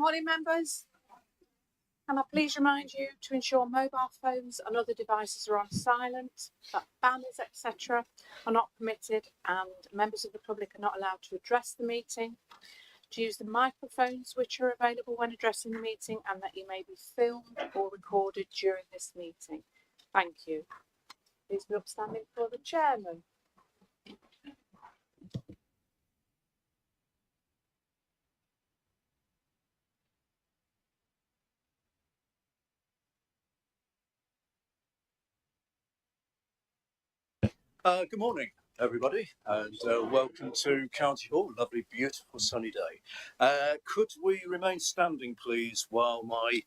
Morning, members. Can I please remind you to ensure mobile phones and other devices are on silent, that banners, etc. are not permitted, and members of the public are not allowed to address the meeting, to use the microphones which are available when addressing the meeting, and that you may be filmed or recorded during this meeting. Thank you. Please be upstanding for the chairman. Good morning, everybody, and welcome to County Hall. Lovely, beautiful, sunny day. Could we remain standing, please, while my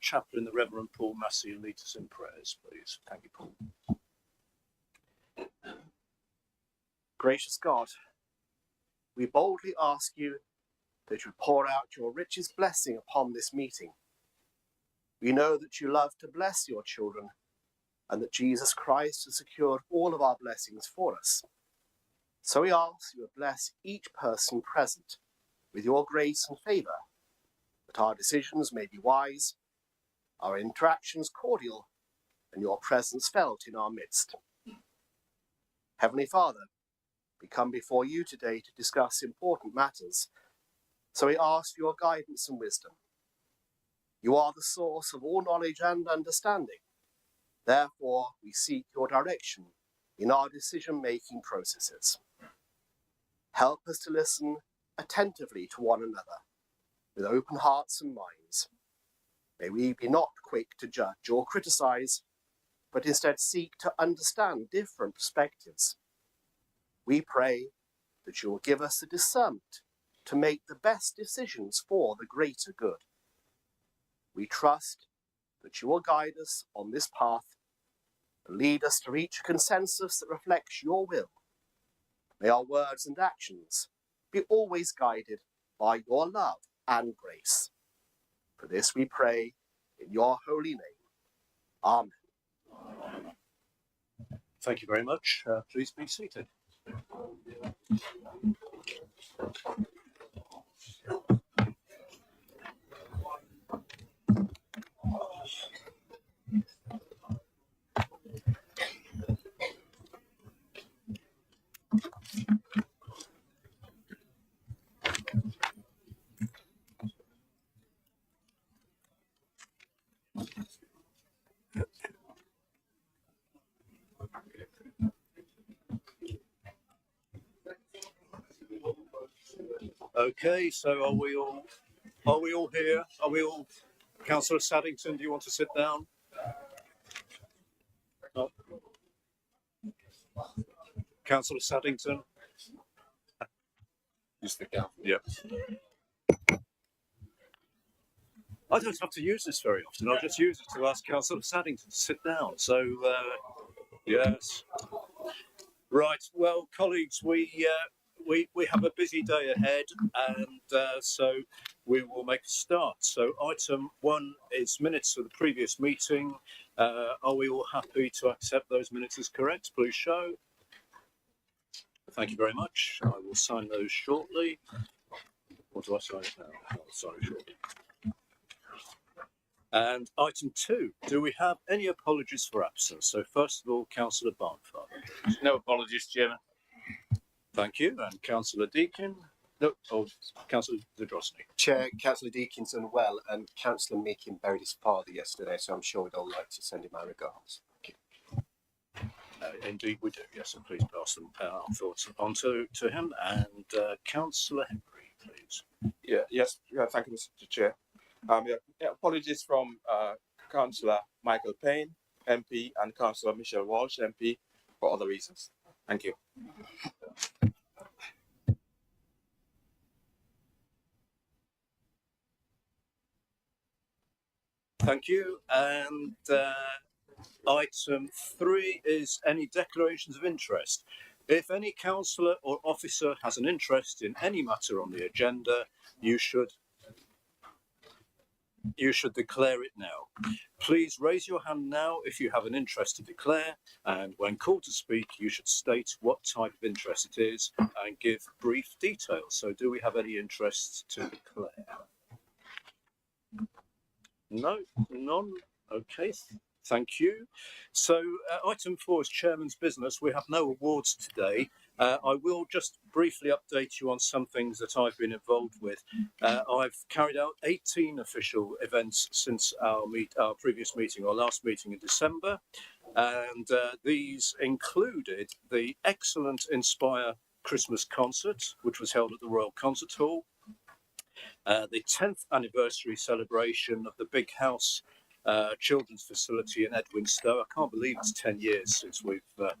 chaplain, the Reverend Paul Massey, leads us in prayers, please? Thank you, Paul. Gracious God, we boldly ask you that you pour out your richest blessing upon this meeting. We know that you love to bless your children, and that Jesus Christ has secured all of our blessings for us. So we ask you to bless each person present with your grace and favour, that our decisions may be wise, our interactions cordial, and your presence felt in our midst. Heavenly Father, we come before you today to discuss important matters, so we ask for your guidance and wisdom. You are the source of all knowledge and understanding. Therefore, we seek your direction in our decision-making processes. Help us to listen attentively to one another, with open hearts and minds. May we be not quick to judge or criticize, but instead seek to understand different perspectives. We pray that you will give us the discernment to make the best decisions for the greater good. We trust that you will guide us on this path and lead us to reach a consensus that reflects your will. May our words and actions be always guided by your love and grace. For this we pray in your holy name. Amen. Thank you very much. Please be seated. Okay, so are we all here? Are we all? Councillor Saddington, do you want to sit down? No. Councillor Saddington? Use the count. Yeah. I don't have to use this very often. I'll just use it to ask Councillor Saddington to sit down. So, yes. Right. Well, colleagues, we have a busy day ahead, and so we will make a start. So item 1 is minutes of the previous meeting. Are we all happy to accept those minutes as correct? Please show. Thank you very much. I will sign those shortly. What do I sign now? I'll sign it shortly. And item 2, do we have any apologies for absence? So first of all, Councillor Barnfather. No apologies, Chairman. Thank you. And Councillor Deakin. No, Councillor Drosny. Chair, Councillor Deakin's unwell, and Councillor Meakin buried his father yesterday, so I'm sure we'd all like to send him our regards. Thank you. Indeed we do, yes, and please pass them our thoughts on to him. And Councillor Henry, please. Thank you, Mr. Chair. Apologies from Councillor Michael Payne, MP, and Councillor Michelle Walsh, MP, for other reasons. Thank you. Thank you. And item 3 is any declarations of interest. If any councillor or officer has an interest in any matter on the agenda, you should declare it now. Please raise your hand now if you have an interest to declare, and when called to speak, you should state what type of interest it is and give brief details. So do we have any interests to declare? No, none. Okay, thank you. So, item 4 is Chairman's business. We have no awards today. I will just briefly update you on some things that I've been involved with. I've carried out 18 official events since our previous meeting, or last meeting in December, and these included the excellent Inspire Christmas concert, which was held at the Royal Concert Hall, the 10th anniversary celebration of the Big House children's facility in Edwinstowe. I can't believe it's 10 years since the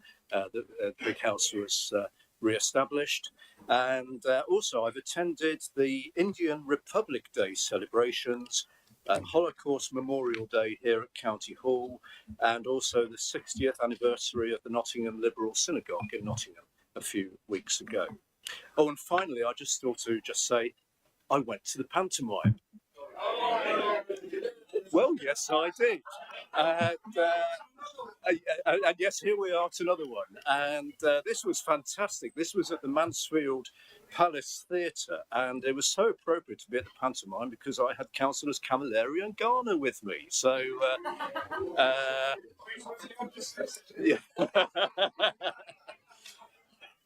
Big House was re-established. And also I've attended the Indian Republic Day celebrations, Holocaust Memorial Day here at County Hall, and also the 60th anniversary of the Nottingham Liberal Synagogue in Nottingham a few weeks ago. Oh, and finally, I just thought to just say, I went to the pantomime. Well, yes, I did. And yes, here we are to another one. And this was fantastic. This was at the Mansfield Palace Theatre. And it was so appropriate to be at the pantomime because I had Councillors Camilleri and Garner with me. So, yeah.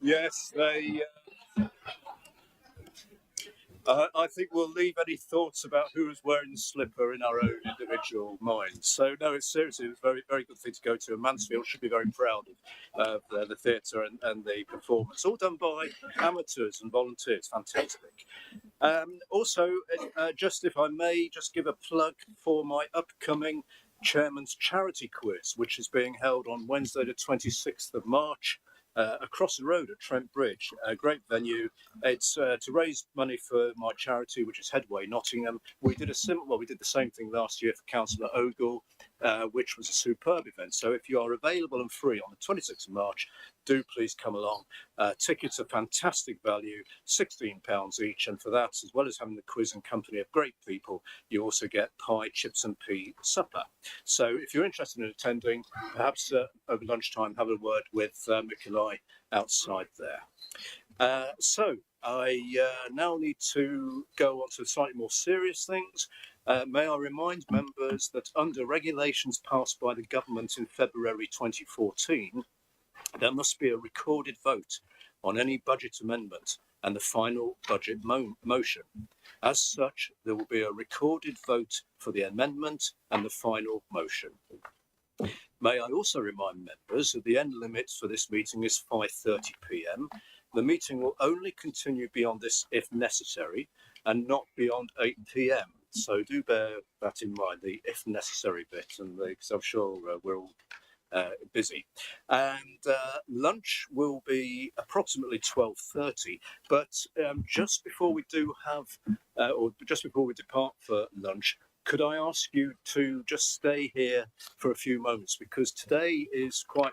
Yes, they... I think we'll leave any thoughts about who was wearing the slipper in our own individual minds. So no, it's seriously, it was a very, very good thing to go to. And Mansfield should be very proud of the theatre and the performance, all done by amateurs and volunteers. Fantastic. Also, just if I may, just give a plug for my upcoming Chairman's Charity Quiz, which is being held on Wednesday the 26th of March. Across the road at Trent Bridge, a great venue. It's to raise money for my charity, which is Headway Nottingham. We did the same thing last year for Councillor Ogle, which was a superb event. So if you are available and free on the 26th of March, do please come along. Tickets are fantastic value, £16 each, and for that, as well as having the quiz and company of great people, you also get pie, chips and pea supper. So if you're interested in attending, perhaps over lunchtime, have a word with Mikolai outside there. So I now need to go on to slightly more serious things. May I remind members that under regulations passed by the government in February 2014, there must be a recorded vote on any budget amendment and the final budget motion. As such, there will be a recorded vote for the amendment and the final motion. May I also remind members that the end limit for this meeting is 5:30 p.m. The meeting will only continue beyond this if necessary and not beyond 8 p.m. So do bear that in mind, the if necessary bit, and because I'm sure we're all busy. And lunch will be approximately 12:30, but just before we depart for lunch, could I ask you to just stay here for a few moments, because today is quite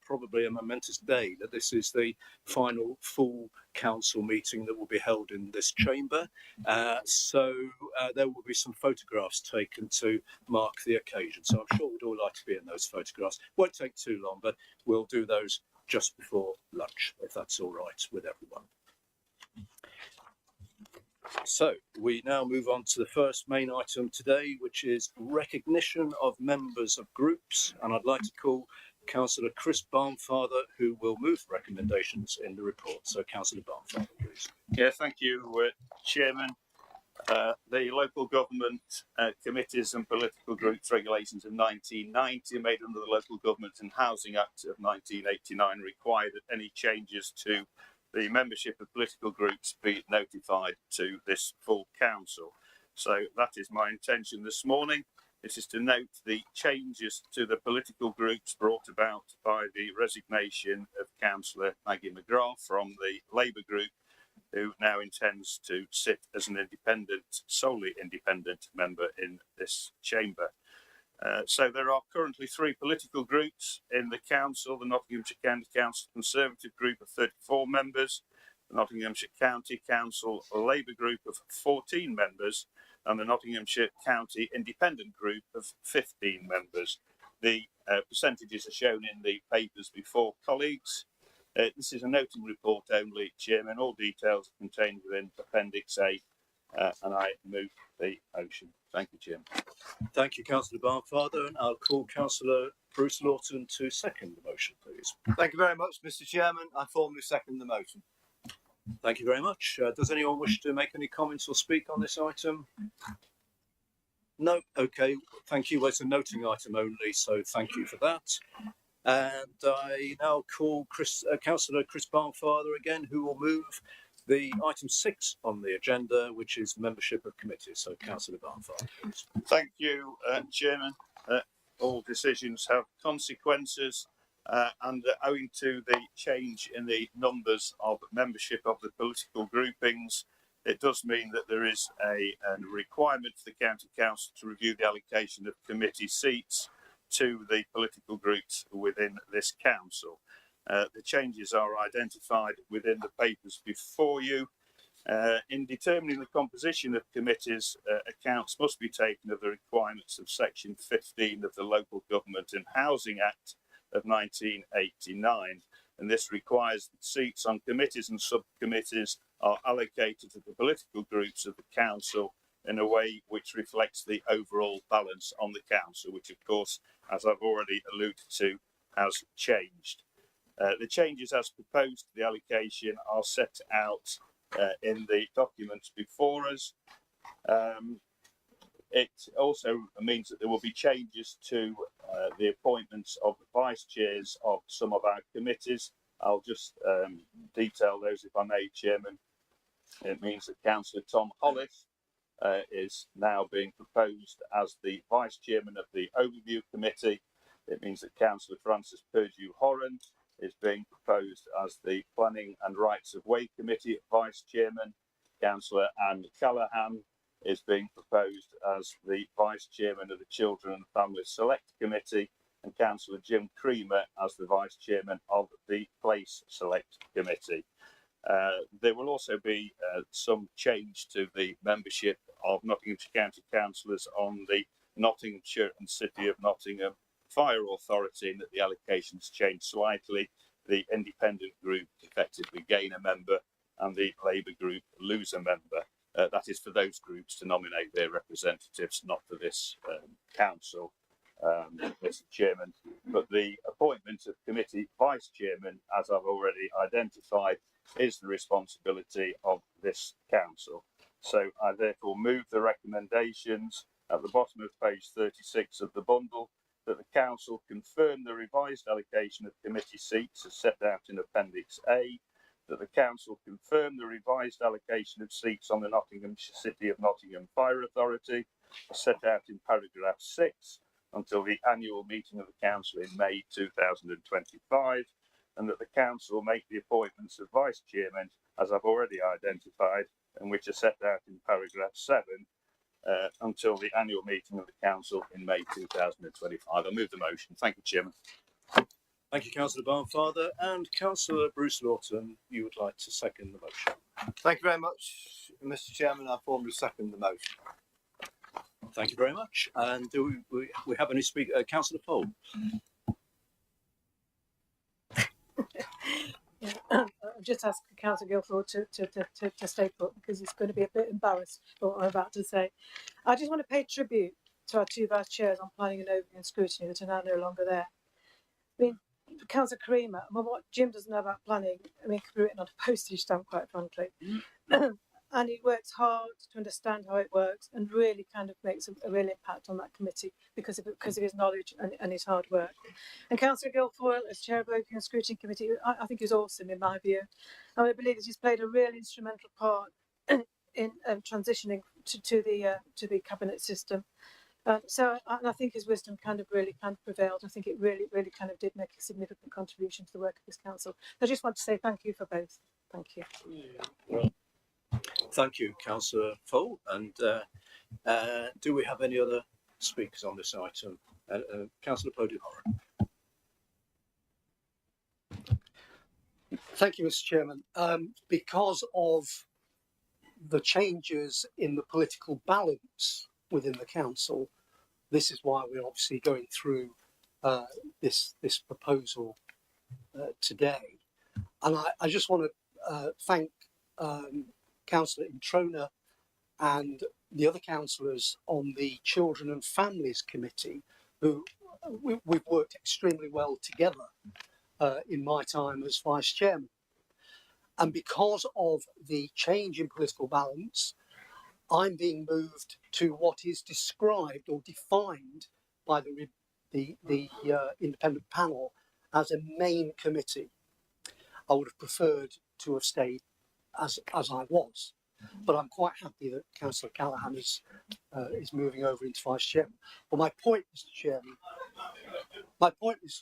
probably a momentous day, that this is the final full council meeting that will be held in this chamber. So there will be some photographs taken to mark the occasion. So I'm sure we'd all like to be in those photographs. Won't take too long, but we'll do those just before lunch, if that's all right with everyone. So we now move on to the first main item today, which is recognition of members of groups. And I'd like to call Councillor Chris Barnfather, who will move recommendations in the report. So Councillor Barnfather, please. Yeah, thank you, Chairman. The Local Government Committees and Political Groups Regulations of 1990, made under the Local Government and Housing Act of 1989, require that any changes to the membership of political groups be notified to this full council. So that is my intention this morning. This is to note the changes to the political groups brought about by the resignation of Councillor Maggie McGrath from the Labour group, who now intends to sit as an independent, solely independent member in this chamber. So there are currently 3 political groups in the council: the Nottinghamshire County Council Conservative group of 34 members, the Nottinghamshire County Council Labour group of 14 members, and the Nottinghamshire County Independent group of 15 members. The percentages are shown in the papers before colleagues. This is a noting report only, Chairman. All details are contained within Appendix A and I move the motion. Thank you, Chairman. Thank you, Councillor Barnfather, and I'll call Councillor Bruce Lawton to second the motion, please. Thank you very much, Mr. Chairman. I formally second the motion. Thank you very much. Does anyone wish to make any comments or speak on this item? No? Okay, thank you. Well, it's a noting item only, so thank you for that. And I now call Councillor Chris Barnfather again, who will move the item 6 on the agenda, which is membership of committees. So, Councillor Barnfather, please. Thank you, Chairman. All decisions have consequences, and owing to the change in the numbers of membership of the political groupings, it does mean that there is a requirement for the County Council to review the allocation of committee seats to the political groups within this council. The changes are identified within the papers before you. In determining the composition of committees, accounts must be taken of the requirements of Section 15 of the Local Government and Housing Act of 1989, and this requires that seats on committees and subcommittees are allocated to the political groups of the council in a way which reflects the overall balance on the council, which of course, as I've already alluded to, has changed. The changes as proposed to the allocation are set out in the documents before us. It also means that there will be changes to the appointments of the vice chairs of some of our committees. I'll just detail those if I may, Chairman. It means that Councillor Tom Hollis is now being proposed as the vice chairman of the Overview Committee. It means that Councillor Francis Perdue-Horan is being proposed as the Planning and Rights of Way Committee vice chairman. Councillor Anne Callaghan is being proposed as the vice chairman of the Children and Family Select Committee, and Councillor Jim Creamer as the vice chairman of the Place Select Committee. There will also be some change to the membership of Nottinghamshire County Councillors on the Nottinghamshire and City of Nottingham Fire Authority, in that the allocations change slightly. The independent group effectively gain a member and the Labour group lose a member. That is for those groups to nominate their representatives, not for this council, Mr. Chairman. But the appointment of committee vice chairman, as I've already identified, is the responsibility of this council. So I therefore move the recommendations at the bottom of page 36 of the bundle, that the council confirm the revised allocation of committee seats as set out in Appendix A, that the council confirm the revised allocation of seats on the Nottinghamshire City of Nottingham Fire Authority as set out in paragraph 6 until the annual meeting of the council in May 2025, and that the council make the appointments of vice chairmen as I've already identified and which are set out in paragraph 7 until the annual meeting of the council in May 2025. I move the motion. Thank you, Chairman. Thank you, Councillor Barnfather. And Councillor Bruce Lawton, you would like to second the motion. Thank you very much, Mr. Chairman. I formally second the motion. Thank you very much. And do we have any speaker? Councillor Poll. Yeah. I've just asked Councillor Guilford to stay put because he's going to be a bit embarrassed for what I'm about to say. I just want to pay tribute to our two vice chairs on planning and overview and scrutiny that are now no longer there. I mean, Councillor Creamer, well, what Jim doesn't know about planning, I mean, could be written on a postage stamp, quite frankly. And he works hard to understand how it works and really kind of makes a real impact on that committee because of his knowledge and his hard work. And Councillor Guilfoyle, as chair of the Overview and Scrutiny Committee, I think he's awesome in my view. And I believe that he's played a real instrumental part in transitioning to the cabinet system. So I think his wisdom kind of prevailed. I think it really kind of did make a significant contribution to the work of this council. So I just want to say thank you for both. Thank you. Thank you, Councillor Fowl. And do we have any other speakers on this item? Councillor Perdue-Horan. Thank you, Mr. Chairman. Because of the changes in the political balance within the council, this is why we're obviously going through this proposal today. And I just want to thank Councillor Introna and the other councillors on the Children and Families Committee, who we've worked extremely well together in my time as Vice Chairman. And because of the change in political balance, I'm being moved to what is described or defined by the independent panel as a main committee. I would have preferred to have stayed as I was, but I'm quite happy that Councillor Callaghan is moving over into Vice Chairman. But my point, Mr.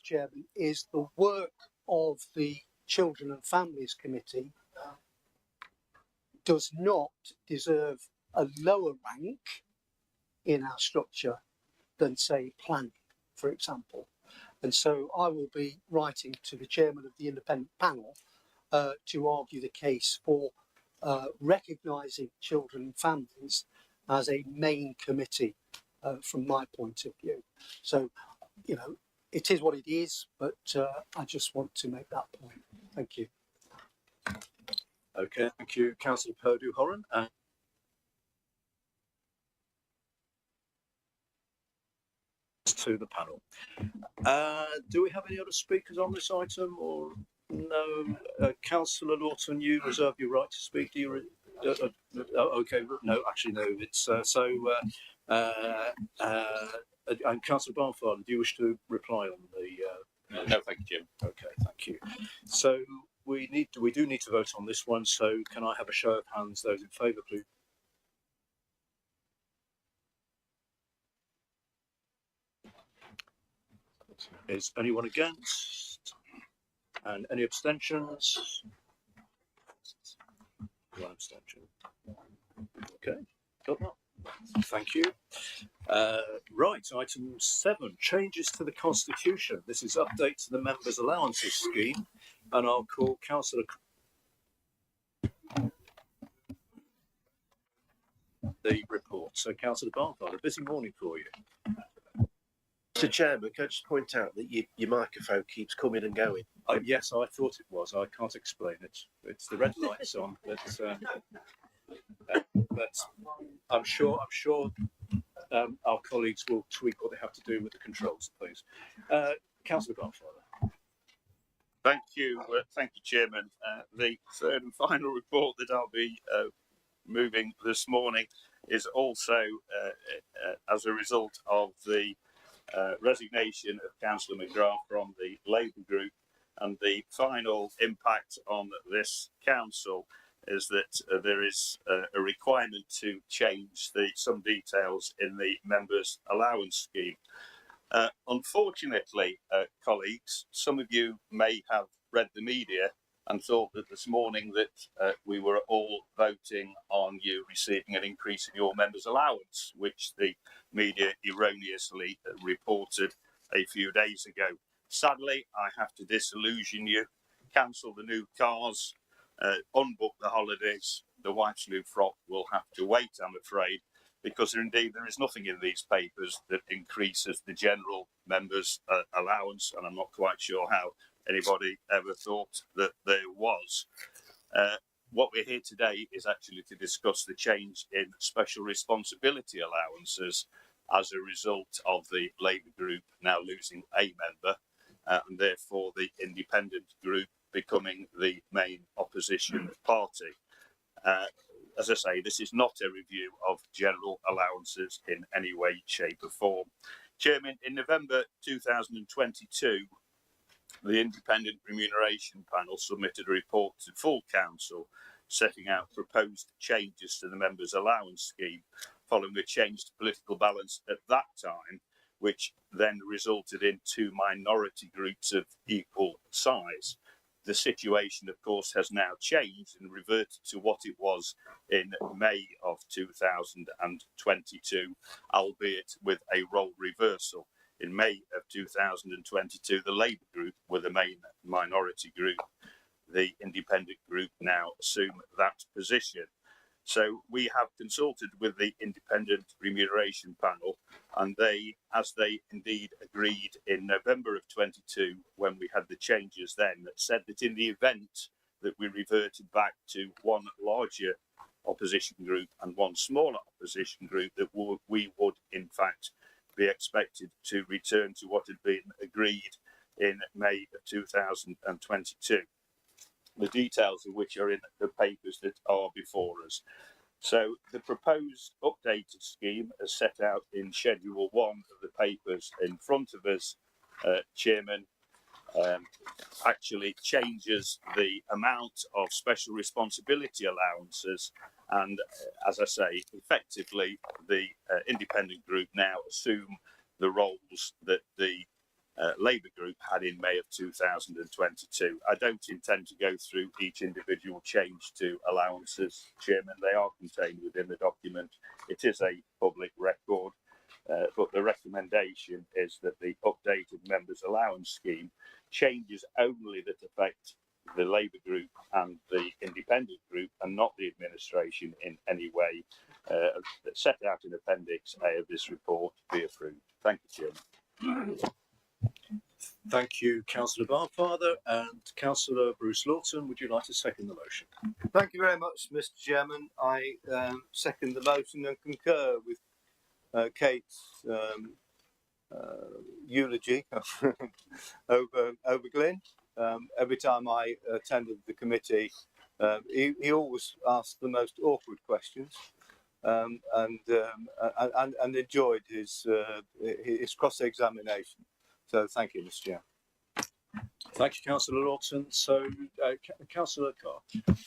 Chairman, is the work of the Children and Families Committee does not deserve a lower rank in our structure than, say, planning, for example. And so I will be writing to the chairman of the independent panel to argue the case for recognising children and families as a main committee from my point of view. So, you know, it is what it is, but I just want to make that point. Thank you. Okay, thank you, Councillor Purdue-Horan. To the panel. Do we have any other speakers on this item, or no? Councillor Lawton, you reserve your right to speak. Do you? Okay, no, actually, no. It's and Councillor Barnfather, do you wish to reply on the? No, thank you, Jim. Okay, thank you. So we do need to vote on this one. So can I have a show of hands? Those in favour, please. Is anyone against? And any abstentions? One abstention. Okay, got that. Thank you. Right, item 7, changes to the Constitution. This is update to the Members' Allowances scheme, and I'll call Councillor the report. So, Councillor Barnfather, a busy morning for you. Mr. Chairman, can I just point out that your microphone keeps coming and going? Yes, I thought it was. I can't explain it. It's the red lights on, but I'm sure our colleagues will tweak what they have to do with the controls, please. Councillor Barnfather. Thank you, Chairman. The third and final report that I'll be moving this morning is also as a result of the resignation of Councillor McGrath from the Labour group, and the final impact on this council is that there is a requirement to change some details in the members' allowance scheme. Unfortunately, colleagues, some of you may have read the media and thought that this morning that we were all voting on you receiving an increase in your members' allowance, which the media erroneously reported a few days ago. Sadly, I have to disillusion you, cancel the new cars, unbook the holidays. The wife's new frock will have to wait, I'm afraid, because indeed there is nothing in these papers that increases the general members' allowance, and I'm not quite sure how anybody ever thought that there was. What we're here today is actually to discuss the change in special responsibility allowances as a result of the Labour group now losing a member, and therefore the independent group becoming the main opposition party. As I say, this is not a review of general allowances in any way, shape or form. Chairman, in November 2022, the Independent Remuneration Panel submitted a report to full council setting out proposed changes to the members' allowance scheme following a change to political balance at that time, which then resulted in 2 minority groups of equal size. The situation, of course, has now changed and reverted to what it was in May of 2022, albeit with a role reversal. In May of 2022, the Labour group were the main minority group. The independent group now assume that position. So we have consulted with the Independent Remuneration Panel, and they, as they indeed agreed in November of 22, when we had the changes then, that said that in the event that we reverted back to one larger opposition group and one smaller opposition group, that we would in fact be expected to return to what had been agreed in May of 2022. The details of which are in the papers that are before us. So the proposed updated scheme, as set out in Schedule 1 of the papers in front of us, Chairman, actually changes the amount of special responsibility allowances, and as I say, effectively the independent group now assume the roles that the Labour group had in May of 2022. I don't intend to go through each individual change to allowances, Chairman. They are contained within the document. It is a public record, but the recommendation is that the updated members' allowance scheme changes only that affect the Labour group and the independent group, and not the administration in any way, set out in Appendix A of this report, be approved. Thank you, Chairman. Thank you, Councillor Barnfather. And Councillor Bruce Lawton, would you like to second the motion? Thank you very much, Mr. Chairman. I second the motion and concur with Kate's eulogy over Glyn. Every time I attended the committee, he always asked the most awkward questions, and enjoyed his cross-examination. So thank you, Mr. Chair. Thank you, Councillor Lawton. So, Councillor Carr.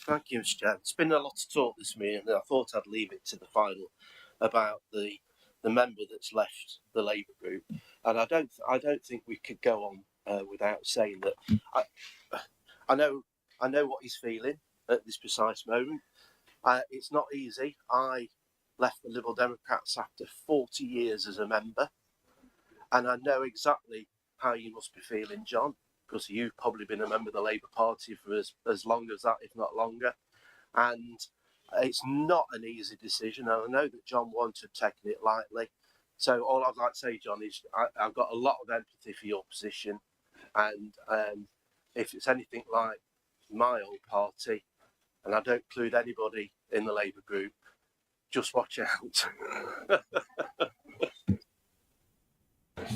Thank you, Mr. Chair. It's been a lot to talk this meeting, and I thought I'd leave it to the final about the member that's left the Labour group. And I don't think we could go on without saying that I know what he's feeling at this precise moment. It's not easy. I left the Liberal Democrats after 40 years as a member, and I know exactly how you must be feeling, John, because you've probably been a member of the Labour Party for as long as that, if not longer. And it's not an easy decision, and I know that John won't have taken it lightly. So all I'd like to say, John, is I've got a lot of empathy for your position, and if it's anything like my old party, and I don't include anybody in the Labour group, just watch out.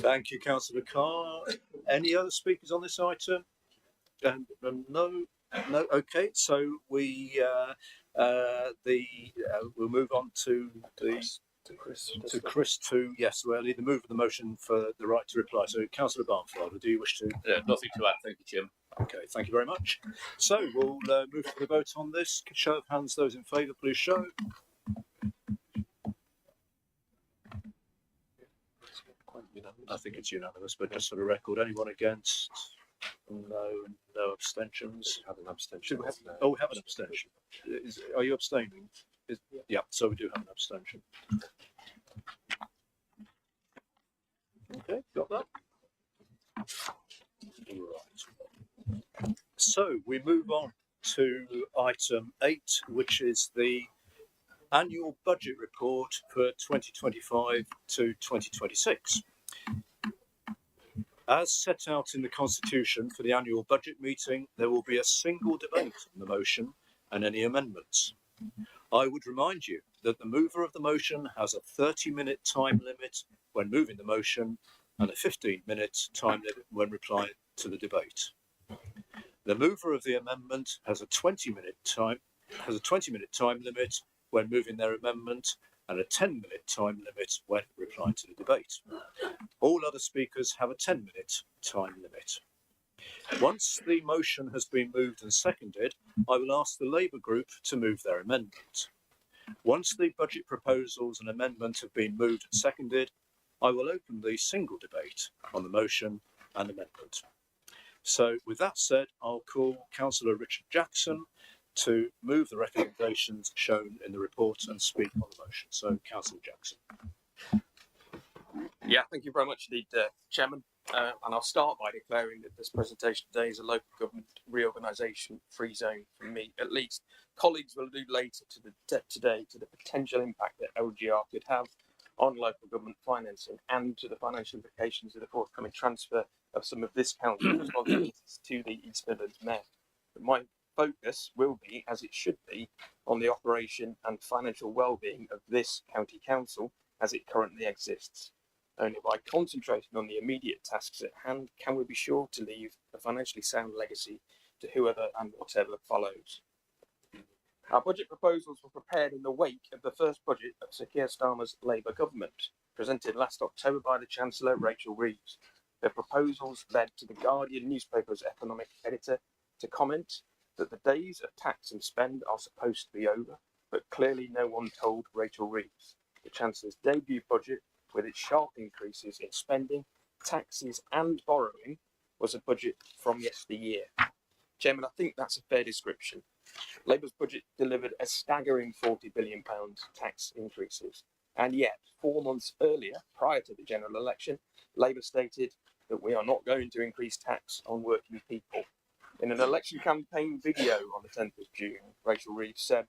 Thank you, Councillor Carr. Any other speakers on this item? No. Okay, so we'll move on to Chris to yes. Well, either move the motion for the right to reply. So, Councillor Barnfather, do you wish to? Nothing to add. Thank you, Jim. Okay, thank you very much. So we'll move to the vote on this. Show of hands, those in favour, please show. I think it's unanimous, but just for the record, anyone against? No abstentions. Have an abstention. We have an abstention. Are you abstaining? Yeah, so we do have an abstention. Okay, got that. Right. So we move on to item 8, which is the annual budget report for 2025 to 2026. As set out in the Constitution for the annual budget meeting, there will be a single debate on the motion and any amendments. I would remind you that the mover of the motion has a 30-minute time limit when moving the motion and a 15-minute time limit when replying to the debate. The mover of the amendment has a 20-minute time limit when moving their amendment and a 10-minute time limit when replying to the debate. All other speakers have a 10-minute time limit. Once the motion has been moved and seconded, I will ask the Labour group to move their amendment. Once the budget proposals and amendment have been moved and seconded, I will open the single debate on the motion and amendment. So with that said, I'll call Councillor Richard Jackson to move the recommendations shown in the report and speak on the motion. So, Councillor Jackson. Yeah, thank you very much indeed, Chairman. And I'll start by declaring that this presentation today is a local government reorganisation free zone for me, at least. Colleagues will allude later to the potential impact that LGR could have on local government financing and to the financial implications of the forthcoming transfer of some of this council's responsibilities to the East Midlands Met. But my focus will be, as it should be, on the operation and financial well-being of this county council as it currently exists. Only by concentrating on the immediate tasks at hand can we be sure to leave a financially sound legacy to whoever and whatever follows. Our budget proposals were prepared in the wake of the first budget of Sir Keir Starmer's Labour government, presented last October by the Chancellor Rachel Reeves. The proposals led to the Guardian newspaper's economic editor to comment that the days of tax and spend are supposed to be over, but clearly no one told Rachel Reeves. The Chancellor's debut budget, with its sharp increases in spending, taxes and borrowing, was a budget from yesteryear. Chairman, I think that's a fair description. Labour's budget delivered a staggering £40 billion tax increases, and yet 4 months earlier, prior to the general election, Labour stated that we are not going to increase tax on working people. In an election campaign video on the 10th of June, Rachel Reeves said,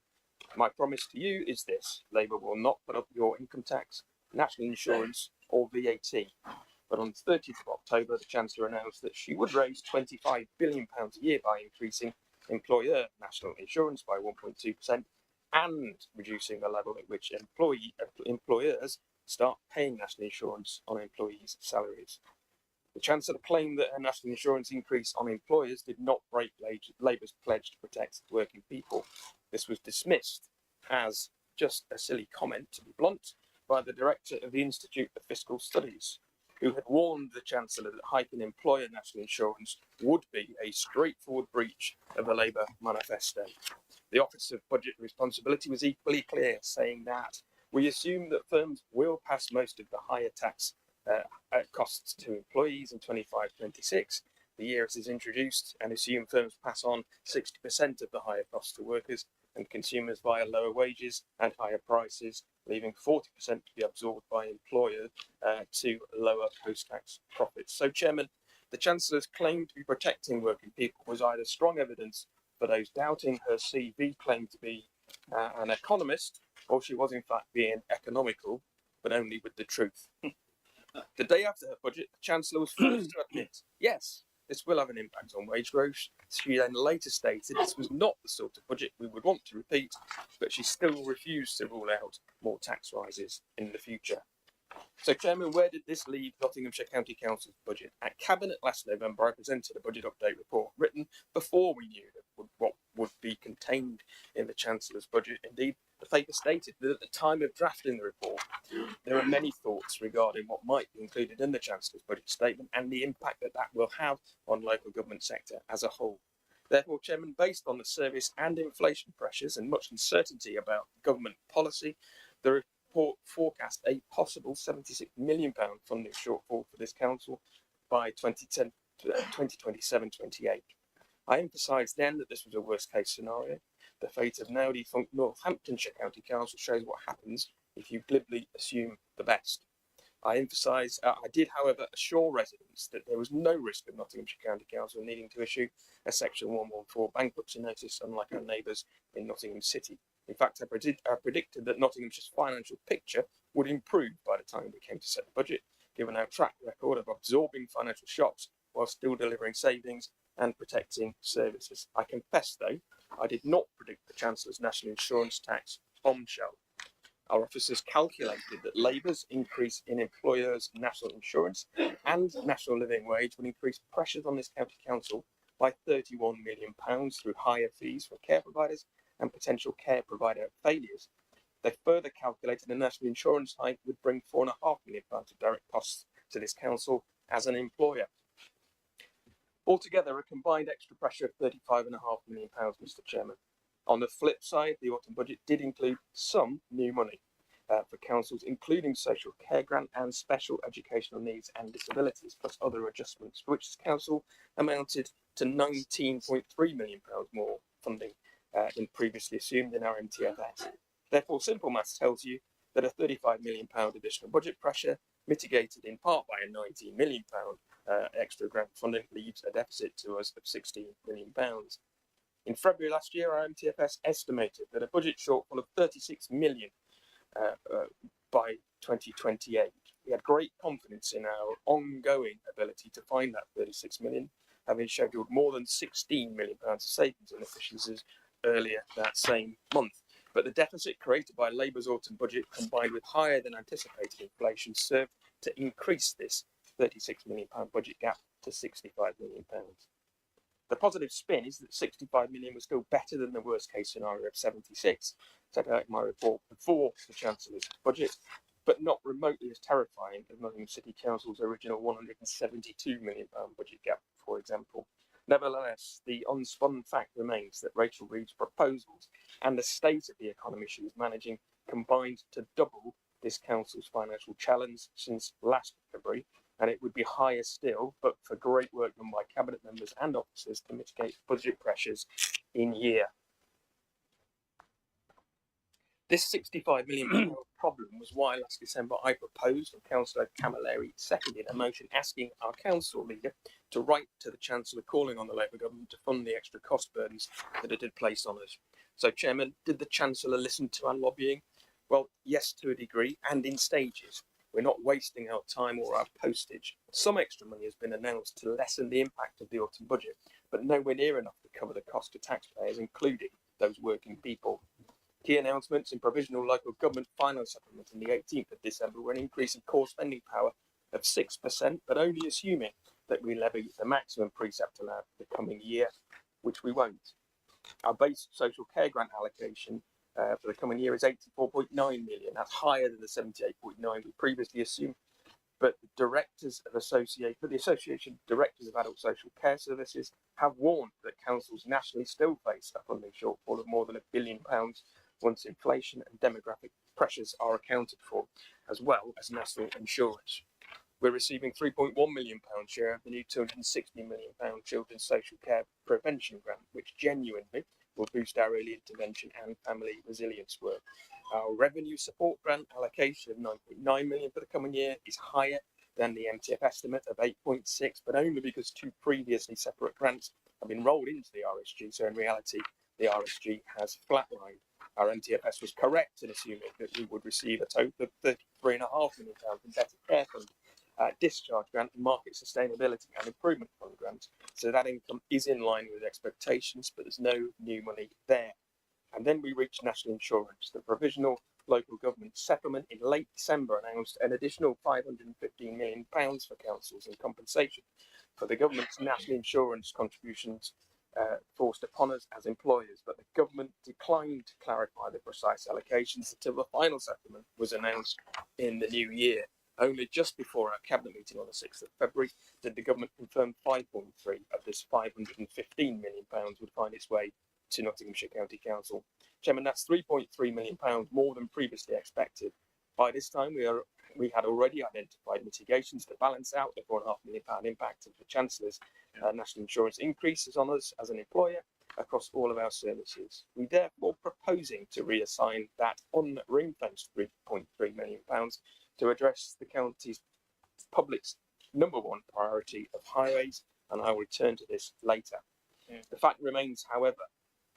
"My promise to you is this: Labour will not put up your income tax, national insurance or VAT." But on the 30th of October, the Chancellor announced that she would raise £25 billion a year by increasing employer national insurance by 1.2% and reducing the level at which employers start paying national insurance on employees' salaries. The Chancellor claimed that a national insurance increase on employers did not break Labour's pledge to protect working people. This was dismissed as just a silly comment, to be blunt, by the director of the Institute of Fiscal Studies, who had warned the Chancellor that hiking employer national insurance would be a straightforward breach of the Labour manifesto. The Office of Budget Responsibility was equally clear, saying that we assume that firms will pass most of the higher tax costs to employees in 25-26, the year it is introduced, and assume firms pass on 60% of the higher costs to workers and consumers via lower wages and higher prices, leaving 40% to be absorbed by employers to lower post-tax profits. So, Chairman, the Chancellor's claim to be protecting working people was either strong evidence for those doubting her CV claim to be an economist, or she was in fact being economical, but only with the truth. The day after her budget, the Chancellor was forced to admit, yes, this will have an impact on wage growth. She then later stated this was not the sort of budget we would want to repeat, but she still refused to rule out more tax rises in the future. So, Chairman, where did this leave Nottinghamshire County Council's budget? At Cabinet last November, I presented a budget update report written before we knew what would be contained in the Chancellor's budget. Indeed, the paper stated that at the time of drafting the report, there were many thoughts regarding what might be included in the Chancellor's budget statement and the impact that that will have on local government sector as a whole. Therefore, Chairman, based on the service and inflation pressures and much uncertainty about government policy, the report forecast a possible £76 million funding shortfall for this council by 2027-28. I emphasised then that this was a worst case scenario. The fate of now defunct Northamptonshire County Council shows what happens if you glibly assume the best. I did, however, assure residents that there was no risk of Nottinghamshire County Council needing to issue a Section 114 bankruptcy notice, unlike our neighbours in Nottingham City. In fact, I predicted that Nottinghamshire's financial picture would improve by the time we came to set the budget, given our track record of absorbing financial shocks while still delivering savings and protecting services. I confess, though, I did not predict the Chancellor's national insurance tax bombshell. Our officers calculated that Labour's increase in employers' national insurance and national living wage would increase pressures on this county council by £31 million through higher fees for care providers and potential care provider failures. They further calculated the national insurance hike would bring £4.5 million of direct costs to this council as an employer. Altogether, a combined extra pressure of £35.5 million, Mr. Chairman. On the flip side, the autumn budget did include some new money for councils, including social care grant and special educational needs and disabilities, plus other adjustments, for which this council amounted to £19.3 million more funding than previously assumed in our MTFS. Therefore, simple maths tells you that a £35 million additional budget pressure, mitigated in part by a £19 million extra grant funding, leaves a deficit to us of £16 million. In February last year, our MTFS estimated that a budget shortfall of £36 million by 2028. We had great confidence in our ongoing ability to find that £36 million. having scheduled more than £16 million of savings and efficiencies earlier that same month. But the deficit created by Labour's autumn budget, combined with higher than anticipated inflation, served to increase this £36 million budget gap to £65 million. The positive spin is that 65 million was still better than the worst case scenario of 76, set out in my report before the Chancellor's budget, but not remotely as terrifying as Nottingham City Council's original £172 million budget gap, for example. Nevertheless, the unspun fact remains that Rachel Reeves' proposals and the state of the economy she was managing combined to double this council's financial challenge since last February, and it would be higher still, but for great work done by cabinet members and officers to mitigate budget pressures in year. This £65 million problem was why last December I proposed, and Councillor Camilleri seconded, a motion asking our council leader to write to the Chancellor calling on the Labour government to fund the extra cost burdens that it had placed on us. So, Chairman, did the Chancellor listen to our lobbying? Well, yes, to a degree, and in stages. We're not wasting our time or our postage. Some extra money has been announced to lessen the impact of the autumn budget, but nowhere near enough to cover the cost to taxpayers, including those working people. Key announcements in provisional local government finance settlement on the 18th of December were an increase in core spending power of 6%, but only assuming that we levy the maximum precept allowed for the coming year, which we won't. Our base social care grant allocation for the coming year is 84.9 million. That's higher than the 78.9 we previously assumed. But the Association of Directors of Adult Social Care Services have warned that councils nationally still face a funding shortfall of more than £1 billion once inflation and demographic pressures are accounted for, as well as national insurance. We're receiving £3.1 million share of the new £260 million Children's Social Care Prevention Grant, which genuinely will boost our early intervention and family resilience work. Our revenue support grant allocation of £9.9 million for the coming year is higher than the MTF estimate of 8.6, but only because two previously separate grants have been rolled into the RSG, so in reality the RSG has flatlined. Our MTFS was correct in assuming that we would receive a total of £33.5 million in Better Care Fund, discharge grant, market sustainability and improvement fund grants. So that income is in line with expectations, but there's no new money there. And then we reached national insurance. The provisional local government settlement in late December announced an additional £515 million for councils in compensation for the government's national insurance contributions forced upon us as employers, but the government declined to clarify the precise allocations until the final settlement was announced in the new year. Only just before our cabinet meeting on the 6th of February did the government confirm 5.3 of this £515 million would find its way to Nottinghamshire County Council. Chairman, that's £3.3 million more than previously expected. By this time, we had already identified mitigations to balance out the £4.5 million impact of the Chancellor's national insurance increases on us as an employer across all of our services. We therefore proposing to reassign that un-ring-fenced £3.3 million to address the county's public's number one priority of highways, and I will return to this later. The fact remains, however,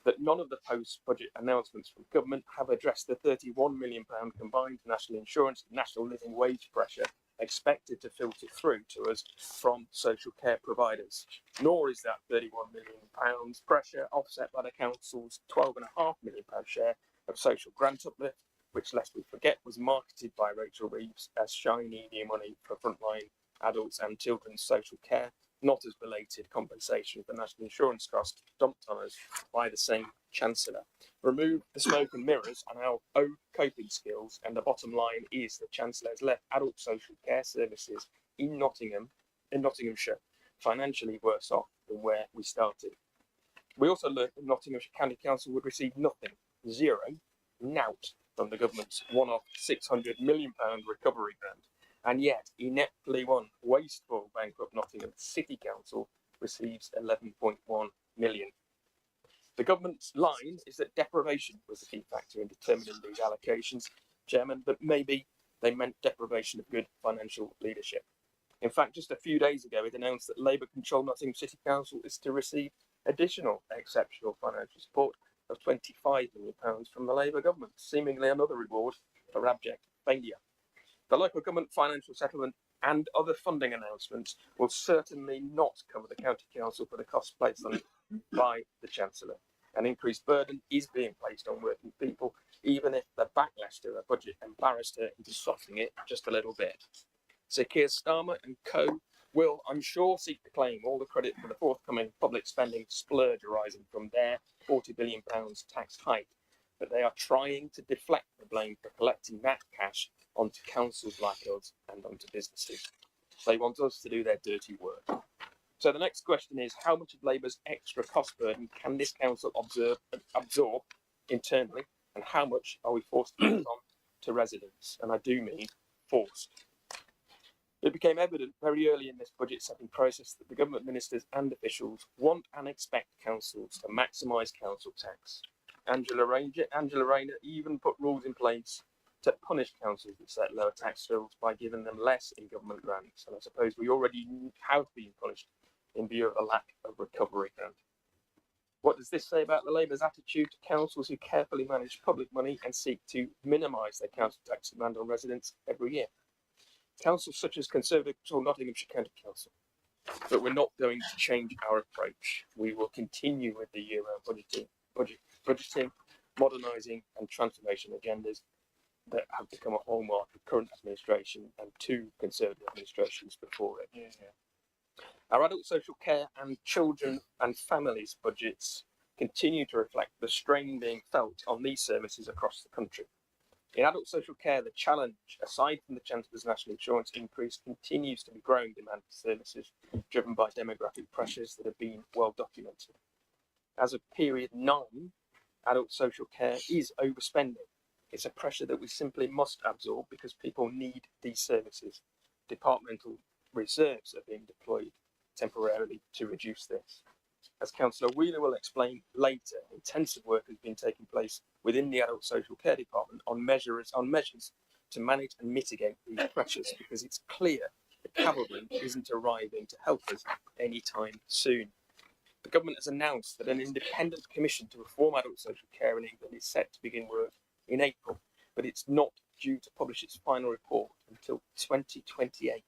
that none of the post-budget announcements from government have addressed the £31 million combined national insurance and national living wage pressure expected to filter through to us from social care providers. Nor is that £31 million pressure offset by the council's £12.5 million share of social grant uplift, which, lest we forget, was marketed by Rachel Reeves as shiny new money for frontline adults and children's social care, not as belated compensation for national insurance costs dumped on us by the same Chancellor. Remove the smoke and mirrors and our own coping skills, and the bottom line is the Chancellor has left adult social care services in Nottinghamshire, financially worse off than where we started. We also learned that Nottinghamshire County Council would receive nothing, zero, nout, from the government's one-off £600 million recovery grant. And yet, ineptly won, wasteful, bankrupt Nottingham City Council receives 11.1 million. The government's line is that deprivation was the key factor in determining these allocations, Chairman, but maybe they meant deprivation of good financial leadership. In fact, just a few days ago, it announced that Labour-controlled Nottingham City Council is to receive additional exceptional financial support of £25 million from the Labour government, seemingly another reward for abject failure. The local government financial settlement and other funding announcements will certainly not cover the County Council for the costs placed on it by the Chancellor. An increased burden is being placed on working people, even if the backlash to her budget embarrassed her into softening it just a little bit. Sir Keir Starmer and co will, I'm sure, seek to claim all the credit for the forthcoming public spending splurge arising from their £40 billion tax hike, but they are trying to deflect the blame for collecting that cash onto councils like us and onto businesses. They want us to do their dirty work. So the next question is, how much of Labour's extra cost burden can this council absorb internally, and how much are we forced to pass on to residents? And I do mean forced. It became evident very early in this budget setting process that the government ministers and officials want and expect councils to maximise council tax. Angela Rayner even put rules in place to punish councils that set lower tax bills by giving them less in government grants. And I suppose we already have been punished in view of a lack of recovery grant. What does this say about the Labour's attitude to councils who carefully manage public money and seek to minimise their council tax demand on residents every year? Councils such as Conservative control Nottinghamshire County Council. But we're not going to change our approach. We will continue with the year-round budgeting, modernising and transformation agendas that have become a hallmark of current administration and two Conservative administrations before it. Our adult social care and children and families budgets continue to reflect the strain being felt on these services across the country. In adult social care, the challenge, aside from the Chancellor's national insurance increase, continues to be growing demand for services driven by demographic pressures that have been well documented. As of period 9, adult social care is overspending. It's a pressure that we simply must absorb because people need these services. Departmental reserves are being deployed temporarily to reduce this. As Councillor Wheeler will explain later, intensive work has been taking place within the Adult Social Care Department on measures to manage and mitigate these pressures, because it's clear the cavalry isn't arriving to help us anytime soon. The government has announced that an independent commission to reform adult social care in England is set to begin work in April, but it's not due to publish its final report until 2028.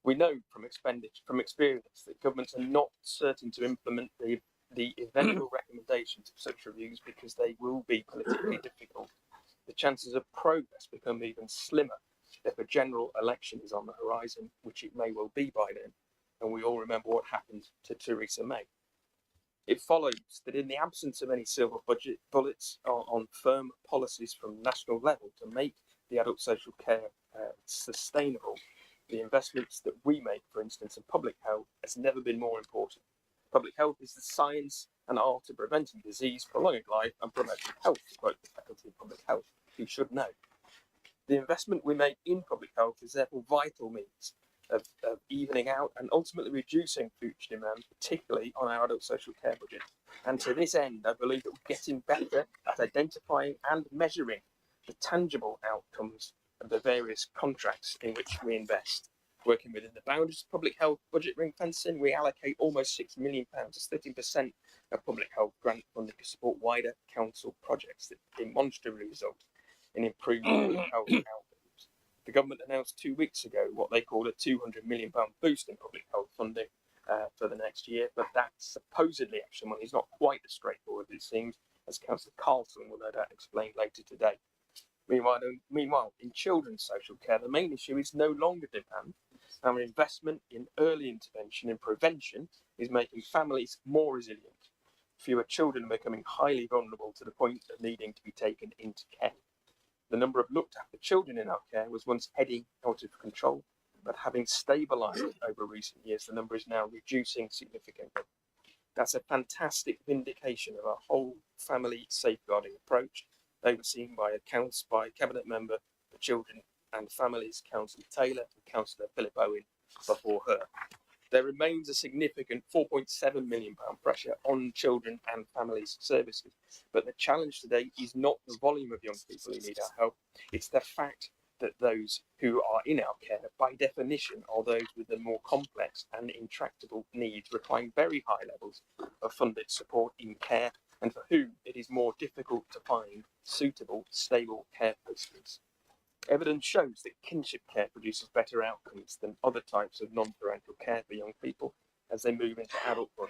We know from experience that governments are not certain to implement the eventual recommendations of such reviews because they will be politically difficult. The chances of progress become even slimmer if a general election is on the horizon, which it may well be by then, and we all remember what happened to Theresa May. It follows that in the absence of any silver budget bullets on firm policies from national level to make the adult social care sustainable, the investments that we make, for instance, in public health has never been more important. Public health is the science and art of preventing disease, prolonging life and promoting health, to quote the faculty of public health, who should know. The investment we make in public health is therefore vital means of evening out and ultimately reducing future demand, particularly on our adult social care budget. And to this end, I believe that we're getting better at identifying and measuring the tangible outcomes of the various contracts in which we invest. Working within the boundaries of public health budget ring fencing, we allocate almost £6 million, as 13% of public health grant funding to support wider council projects that demonstrably result in improved public health outcomes. The government announced 2 weeks ago what they called a £200 million boost in public health funding for the next year, but that supposedly extra money is not quite as straightforward as it seems, as Councillor Carlson will no doubt explain later today. Meanwhile, in children's social care, the main issue is no longer demand. Our investment in early intervention and prevention is making families more resilient. Fewer children are becoming highly vulnerable to the point of needing to be taken into care. The number of looked after children in our care was once heading out of control, but having stabilised over recent years, the number is now reducing significantly. That's a fantastic vindication of our whole family safeguarding approach, overseen by Cabinet Member for Children and Families, Councillor Taylor and Councillor Philip Owen before her. There remains a significant £4.7 million pressure on children and families services, but the challenge today is not the volume of young people who need our help, it's the fact that those who are in our care, by definition, are those with the more complex and intractable needs, requiring very high levels of funded support in care, and for whom it is more difficult to find suitable, stable care postings. Evidence shows that kinship care produces better outcomes than other types of non-parental care for young people as they move into adulthood.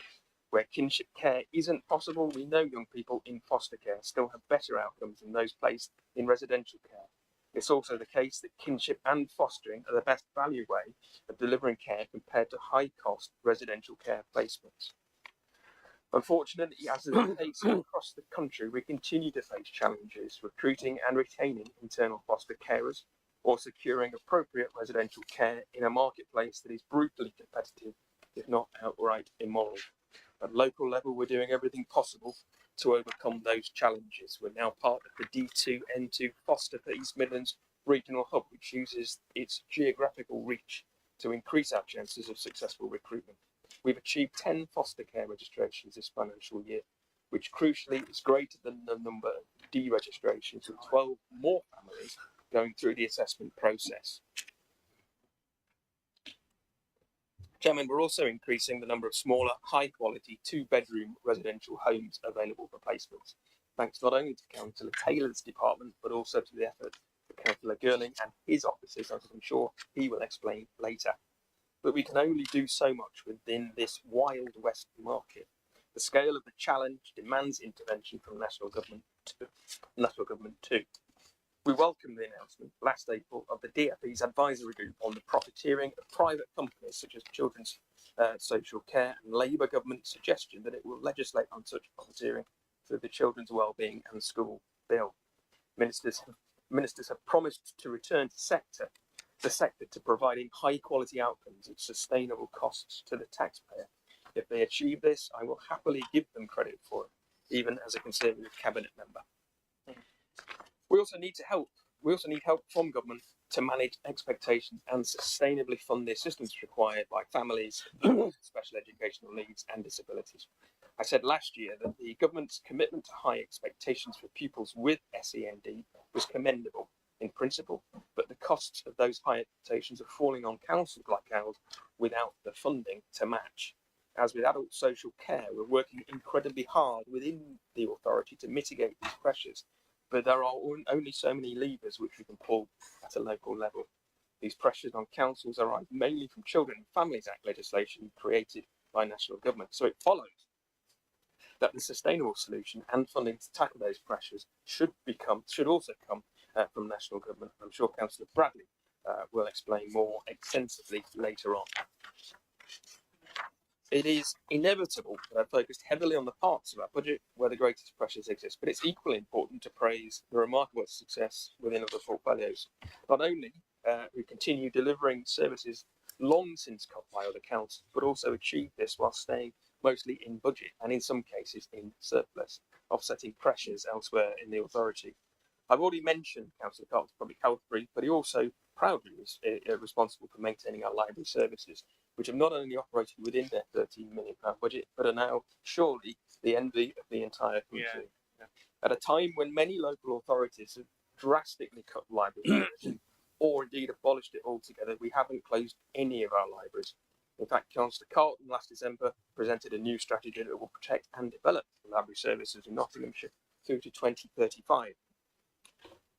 Where kinship care isn't possible, we know young people in foster care still have better outcomes than those placed in residential care. It's also the case that kinship and fostering are the best value way of delivering care compared to high-cost residential care placements. Unfortunately, as is the case across the country, we continue to face challenges recruiting and retaining internal foster carers or securing appropriate residential care in a marketplace that is brutally competitive, if not outright immoral. At local level, we're doing everything possible to overcome those challenges. We're now part of the D2N2 Foster for East Midlands Regional Hub, which uses its geographical reach to increase our chances of successful recruitment. We've achieved 10 foster care registrations this financial year, which crucially is greater than the number of deregistrations, with 12 more families going through the assessment process. Chairman, we're also increasing the number of smaller, high-quality, two-bedroom residential homes available for placements, thanks not only to Councillor Taylor's department, but also to the effort of Councillor Girling and his officers, as I'm sure he will explain later. But we can only do so much within this wild west market. The scale of the challenge demands intervention from national government too. We welcome the announcement last April of the DFE's advisory group on the profiteering of private companies such as Children's Social Care and Labour government's suggestion that it will legislate on such profiteering through the Children's Wellbeing and School Bill. Ministers have promised to return to the sector to providing high quality outcomes at sustainable costs to the taxpayer. If they achieve this, I will happily give them credit for it, even as a Conservative cabinet member. We also need help from government to manage expectations and sustainably fund the assistance required by families with special educational needs and disabilities. I said last year that the government's commitment to high expectations for pupils with SEND was commendable in principle, but the costs of those high expectations are falling on councils like ours without the funding to match. As with adult social care, we're working incredibly hard within the authority to mitigate these pressures, but there are only so many levers which we can pull at a local level. These pressures on councils arise mainly from Children and Families Act legislation created by national government, so it follows that the sustainable solution and funding to tackle those pressures should also come from national government. I'm sure Councillor Bradley will explain more extensively later on. It is inevitable that I've focused heavily on the parts of our budget where the greatest pressures exist, but it's equally important to praise the remarkable success within other portfolios. Not only we continue delivering services long since cut by other councils, but also achieve this while staying mostly in budget and in some cases in surplus, offsetting pressures elsewhere in the authority. I've already mentioned Councillor Carter's public health brief, but he also proudly is responsible for maintaining our library services, which have not only operated within their £13 million budget, but are now surely the envy of the entire country. Yeah. At a time when many local authorities have drastically cut library services, or indeed abolished it altogether, we haven't closed any of our libraries. In fact, Councillor Carlton last December presented a new strategy that will protect and develop library services in Nottinghamshire through to 2035.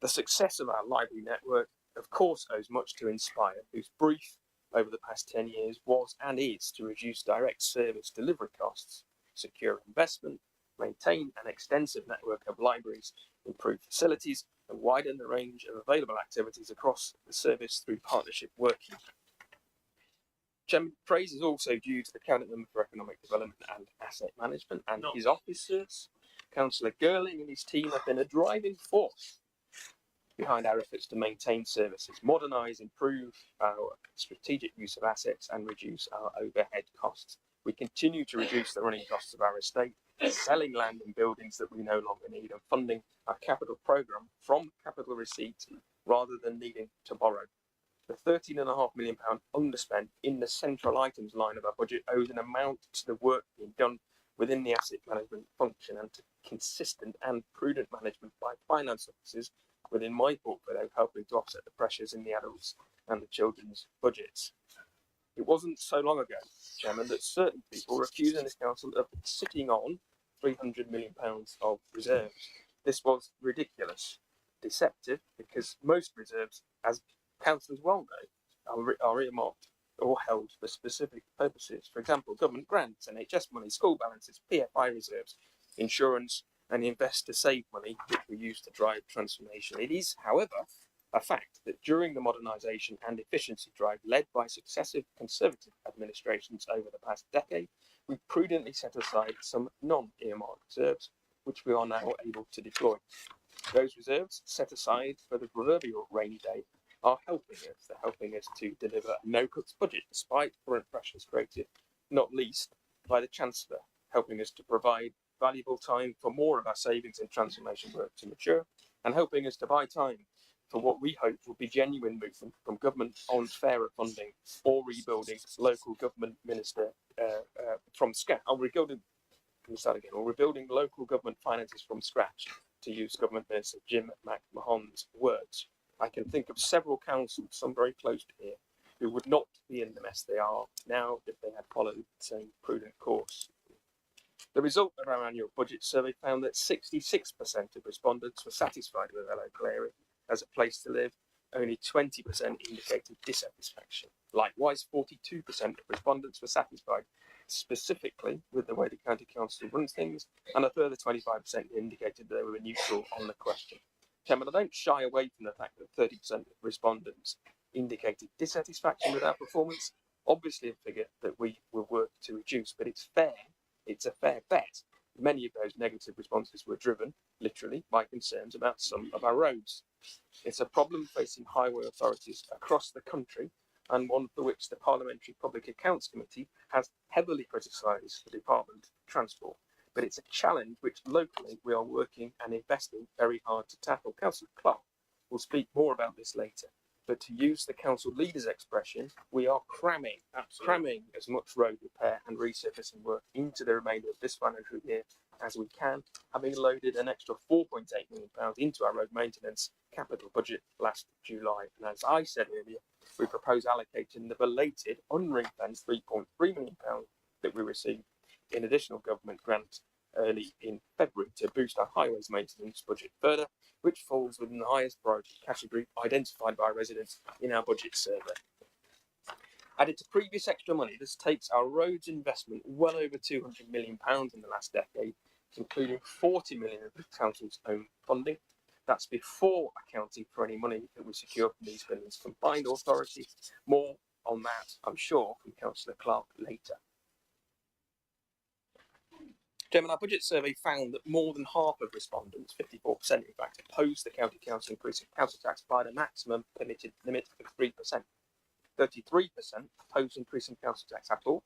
The success of our library network, of course, owes much to Inspire, whose brief over the past 10 years was and is to reduce direct service delivery costs, secure investment, maintain an extensive network of libraries, improve facilities, and widen the range of available activities across the service through partnership working. Chairman, praise is also due to the Cabinet Member for Economic Development and Asset Management and his officers. Councillor Girling and his team have been a driving force behind our efforts to maintain services, modernise, improve our strategic use of assets and reduce our overhead costs. We continue to reduce the running costs of our estate, selling land and buildings that we no longer need and funding our capital programme from capital receipts rather than needing to borrow. The £13.5 million underspent in the central items line of our budget owes an amount to the work being done within the asset management function and to consistent and prudent management by finance officers within my portfolio, helping to offset the pressures in the adults and the children's budgets. It wasn't so long ago, Chairman, that certain people were accusing this council of sitting on £300 million of reserves. This was ridiculous, deceptive, because most reserves, as councillors well know, are earmarked or held for specific purposes. For example, government grants, NHS money, school balances, PFI reserves, insurance, and investor save money, which we use to drive transformation. It is, however, a fact that during the modernisation and efficiency drive led by successive Conservative administrations over the past decade, we prudently set aside some non-earmarked reserves, which we are now able to deploy. Those reserves, set aside for the proverbial rainy day, are helping us. They're helping us to deliver a no-cuts budget despite current pressures created, not least by the Chancellor, helping us to provide valuable time for more of our savings and transformation work to mature, and helping us to buy time for what we hope will be genuine movement from government on fairer funding or rebuilding local government minister from scratch. Or rebuilding local government finances from scratch, to use Government Minister Jim McMahon's words. I can think of several councils, some very close to here, who would not be in the mess they are now if they had followed the same prudent course. The result of our annual budget survey found that 66% of respondents were satisfied with their local area as a place to live. Only 20% indicated dissatisfaction. Likewise, 42% of respondents were satisfied specifically with the way the county council runs things, and a further 25% indicated that they were neutral on the question. Chairman, I don't shy away from the fact that 30% of respondents indicated dissatisfaction with our performance. Obviously a figure that we will work to reduce, but it's a fair bet. Many of those negative responses were driven, literally, by concerns about some of our roads. It's a problem facing highway authorities across the country, and one for which the Parliamentary Public Accounts Committee has heavily criticised the Department of Transport. But it's a challenge which locally we are working and investing very hard to tackle. Councillor Clark will speak more about this later. But to use the council leader's expression, we are cramming as much road repair and resurfacing work into the remainder of this financial year as we can, having loaded an extra £4.8 million into our road maintenance capital budget last July. And as I said earlier, we propose allocating the belated, unring-fenced £3.3 million that we received in additional government grants early in February to boost our highways maintenance budget further, which falls within the highest priority category identified by residents in our budget survey. Added to previous extra money, this takes our roads investment well over £200 million in the last decade, including £40 million of the council's own funding. That's before accounting for any money that we secure from these Midlands combined authority. More on that, I'm sure, from Councillor Clark later. Chairman, our budget survey found that more than half of respondents, 54% in fact, opposed the county council increasing council tax by the maximum permitted limit of 3%. 33% opposed increasing council tax at all.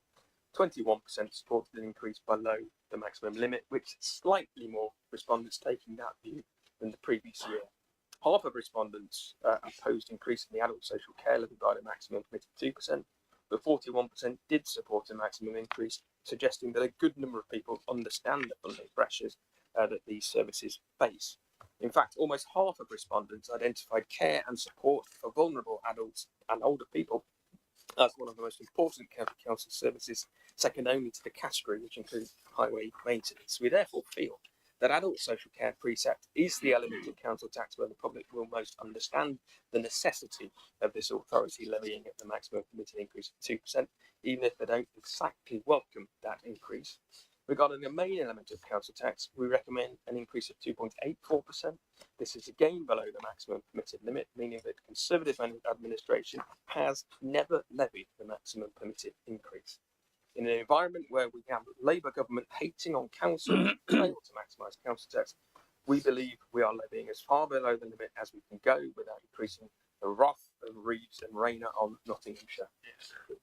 21% supported an increase below the maximum limit, which slightly more respondents taking that view than the previous year. Half of respondents opposed increasing the adult social care levy by the maximum permitted 2%, but 41% did support a maximum increase, suggesting that a good number of people understand the funding pressures that these services face. In fact, almost half of respondents identified care and support for vulnerable adults and older people as one of the most important county council services, second only to the category which includes highway maintenance. We therefore feel that adult social care precept is the element of council tax where the public will most understand the necessity of this authority levying at the maximum permitted increase of 2%, even if they don't exactly welcome that increase. Regarding the main element of council tax, we recommend an increase of 2.84%. This is again below the maximum permitted limit, meaning that Conservative administration has never levied the maximum permitted increase. In an environment where we have Labour government hating on council to fail to maximise council tax, we believe we are levying as far below the limit as we can go without increasing the wrath of Reeves and Rayner on Nottinghamshire.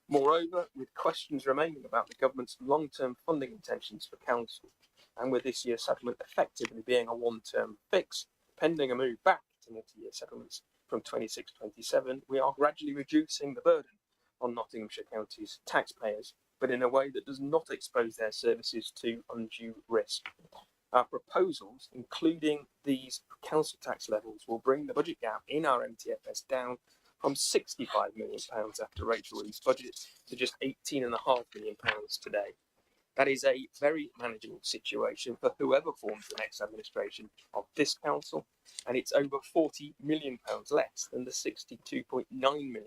Moreover, with questions remaining about the government's long-term funding intentions for council, and with this year's settlement effectively being a one-term fix, pending a move back to multi-year settlements from 26-27, we are gradually reducing the burden on Nottinghamshire County's taxpayers, but in a way that does not expose their services to undue risk. Our proposals, including these council tax levels, will bring the budget gap in our MTFS down from £65 million after Rachel Reeves' budget to just £18.5 million today. That is a very manageable situation for whoever forms the next administration of this council, and it's over £40 million less than the £62.9 million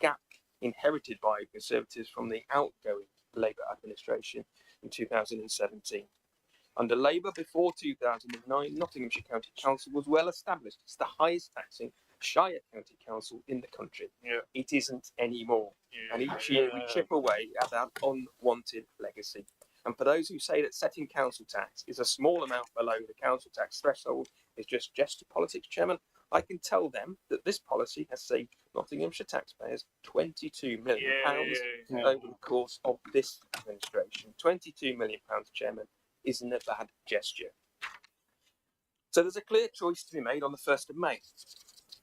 gap inherited by Conservatives from the outgoing Labour administration in 2017. Under Labour before 2009, Nottinghamshire County Council was well established as the highest taxing Shire County Council in the country. Yeah. It isn't anymore. And each year we chip away at that unwanted legacy. And for those who say that setting council tax is a small amount below the council tax threshold is just gesture politics, Chairman, I can tell them that this policy has saved Nottinghamshire taxpayers £22 million over the course of this administration. £22 million, Chairman, isn't a bad gesture. So there's a clear choice to be made on the 1st of May.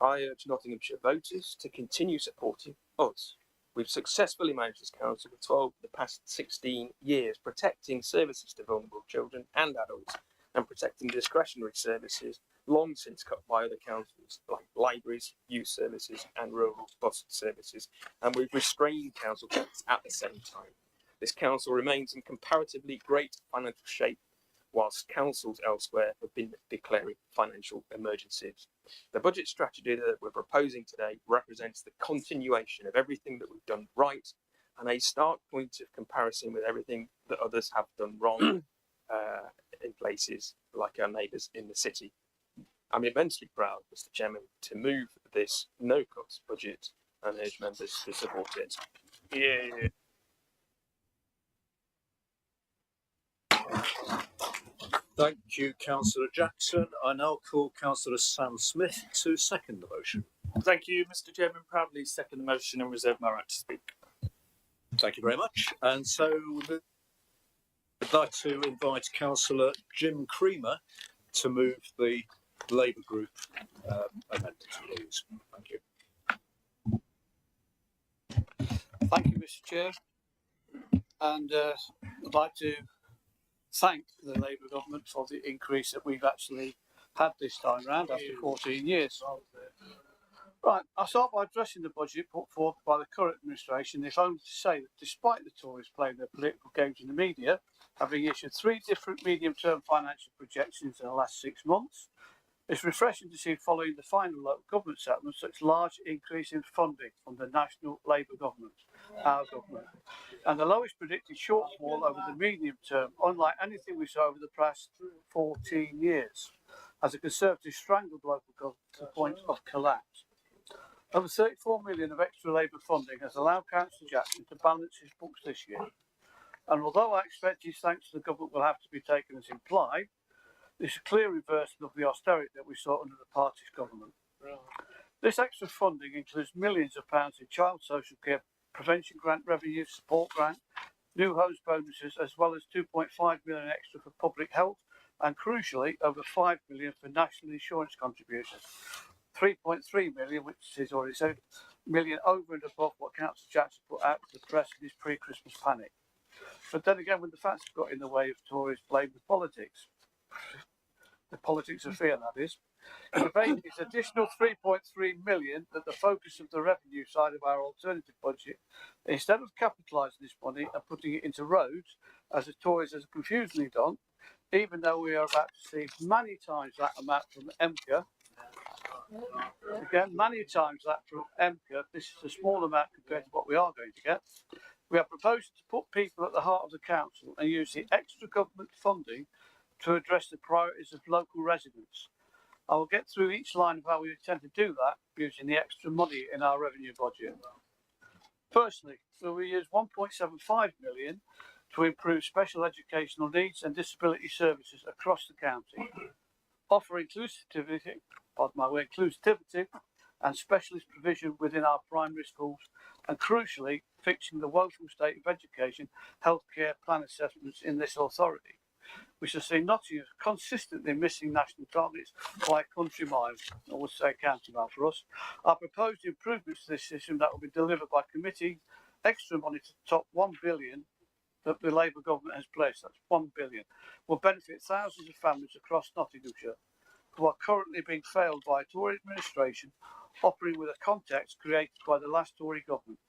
I urge Nottinghamshire voters to continue supporting us. We've successfully managed this council for 12 of the past 16 years, protecting services to vulnerable children and adults, and protecting discretionary services long since cut by other councils, like libraries, youth services and rural bus services. And we've restrained council tax at the same time. This council remains in comparatively great financial shape, whilst councils elsewhere have been declaring financial emergencies. The budget strategy that we're proposing today represents the continuation of everything that we've done right and a stark point of comparison with everything that others have done wrong in places like our neighbours in the city. I'm immensely proud, Mr. Chairman, to move this no-cuts budget and urge members to support it. Yeah. Thank you, Councillor Jackson. I now call Councillor Sam Smith to second the motion. Thank you, Mr. Chairman. Proudly second the motion and reserve my right to speak. Thank you very much. And so I'd like to invite Councillor Jim Creamer to move the Labour Group amendment, please. Thank you. Thank you, Mr. Chair. And I'd like to thank the Labour government for the increase that we've actually had this time round after 14 years. Right, I'll start by addressing the budget put forth by the current administration, if only to say that despite the Tories playing their political games in the media, having issued 3 different medium-term financial projections in the last 6 months, it's refreshing to see following the final local government settlement such large increase in funding from the national Labour government, our government, and the lowest predicted shortfall over the medium term, unlike anything we saw over the past 14 years, as the Conservatives strangled local government to the point of collapse. Over 34 million of extra Labour funding has allowed Councillor Jackson to balance his books this year. And although I expect his thanks to the government will have to be taken as implied, this is a clear reversal of the austerity that we saw under the party's government. This extra funding includes millions of pounds in child social care, prevention grant revenue, support grant, new homes bonuses, as well as 2.5 million extra for public health, and crucially, over 5 million for national insurance contributions. 3.3 million, which is already said, million over and above what Councillor Jackson put out to the press in his pre-Christmas panic. But then again, when the facts got in the way of Tories blame the politics of fear, that is, in debating this additional 3.3 million that the focus of the revenue side of our alternative budget, instead of capitalising this money and putting it into roads, as the Tories have confusingly done, even though we are about to see many times that amount from MCA, again, many times that from MCA, this is a small amount compared to what we are going to get. We are proposing to put people at the heart of the council and use the extra government funding to address the priorities of local residents. I will get through each line of how we intend to do that using the extra money in our revenue budget. Firstly, we will use 1.75 million to improve special educational needs and disability services across the county, offer inclusivity and specialist provision within our primary schools, and crucially, fixing the woeful state of education healthcare plan assessments in this authority, which has seen Nottingham consistently missing national targets by a country mile, I would say a county mile for us. Our proposed improvements to this system that will be delivered by committee extra money to the top 1 billion that the Labour government has placed, that's 1 billion, will benefit thousands of families across Nottinghamshire who are currently being failed by a Tory administration operating with a context created by the last Tory government.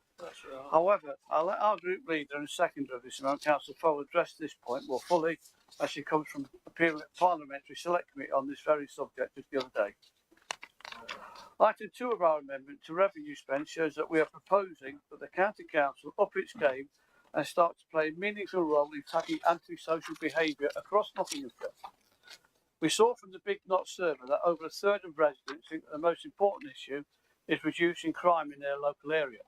However, I'll let our group leader and seconder of this amendment, Councillor Fowler, address this point more fully as she comes from appearing at Parliamentary Select Committee on this very subject just the other day. Item 2 of our amendment to revenue spend shows that we are proposing that the County Council up its game and start to play a meaningful role in tackling antisocial behaviour across Nottinghamshire. We saw from the Big Knot survey that over a third of residents think that the most important issue is reducing crime in their local area.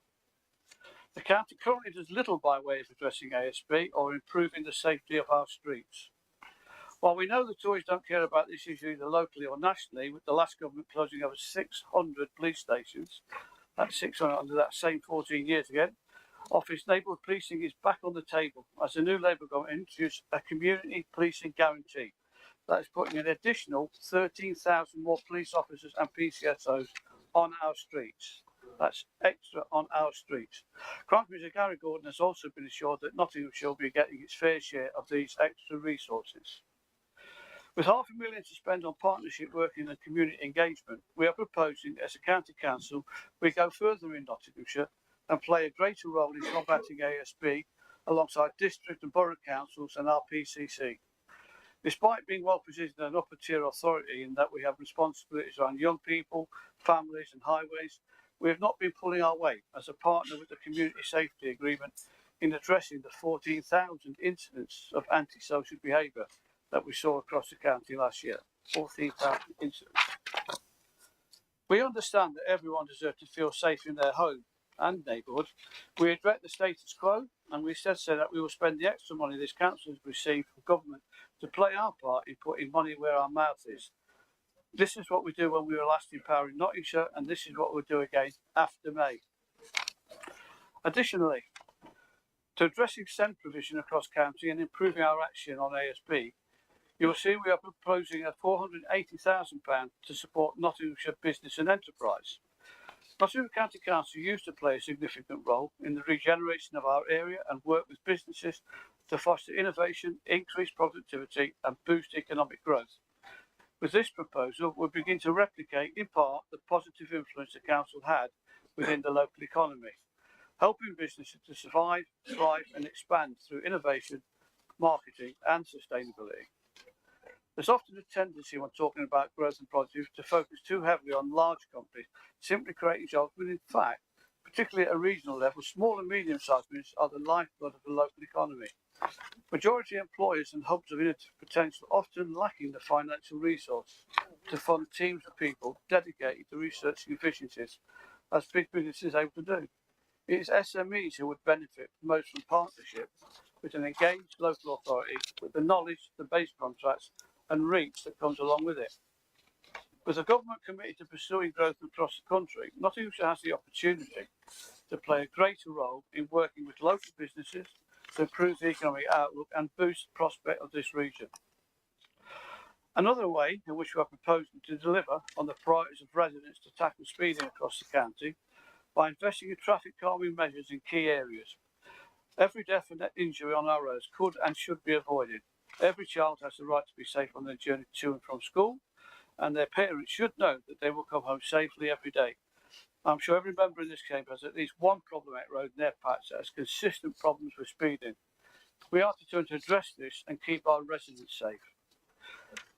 The county currently does little by way of addressing ASB or improving the safety of our streets. While we know the Tories don't care about this issue either locally or nationally, with the last government closing over 600 police stations, that's 600 under that same 14 years again, Office neighbourhood policing is back on the table as the new Labour government introduced a community policing guarantee that is putting an additional 13,000 more police officers and PCSOs on our streets. That's extra on our streets. Crime Commissioner Gary Gordon has also been assured that Nottinghamshire will be getting its fair share of these extra resources. With £500,000 to spend on partnership working and community engagement, we are proposing as a county council we go further in Nottinghamshire and play a greater role in combating ASB alongside district and borough councils and our PCC. Despite being well positioned as an upper tier authority in that we have responsibilities around young people, families and highways, we have not been pulling our weight as a partner with the Community Safety Agreement in addressing the 14,000 incidents of antisocial behaviour that we saw across the county last year. 14,000 incidents. We understand that everyone deserves to feel safe in their home and neighbourhood. We regret the status quo and we said so that we will spend the extra money this council has received from government to play our part in putting money where our mouth is. This is what we do when we were last in power in Nottinghamshire, and this is what we'll do again after May. Additionally, to addressing SEND provision across county and improving our action on ASB, you will see we are proposing a £480,000 to support Nottinghamshire business and enterprise. Nottingham County Council used to play a significant role in the regeneration of our area and work with businesses to foster innovation, increase productivity and boost economic growth. With this proposal, we begin to replicate, in part, the positive influence the Council had within the local economy, helping businesses to survive, thrive and expand through innovation, marketing and sustainability. There's often a tendency when talking about growth and productivity to focus too heavily on large companies simply creating jobs, when in fact, particularly at a regional level, small and medium-sized businesses are the lifeblood of the local economy. Majority employers and hubs of innovative potential often lacking the financial resource to fund teams of people dedicated to researching efficiencies, as big businesses are able to do. It is SMEs who would benefit most from partnership with an engaged local authority with the knowledge, the base contracts and reach that comes along with it. With a government committed to pursuing growth across the country, Nottinghamshire has the opportunity to play a greater role in working with local businesses to improve the economic outlook and boost the prospect of this region. Another way in which we are proposing to deliver on the priorities of residents to tackle speeding across the county by investing in traffic calming measures in key areas. Every death and injury on our roads could and should be avoided. Every child has the right to be safe on their journey to and from school, and their parents should know that they will come home safely every day. I'm sure every member in this chamber has at least one problematic road in their patch that has consistent problems with speeding. We are determined to address this and keep our residents safe.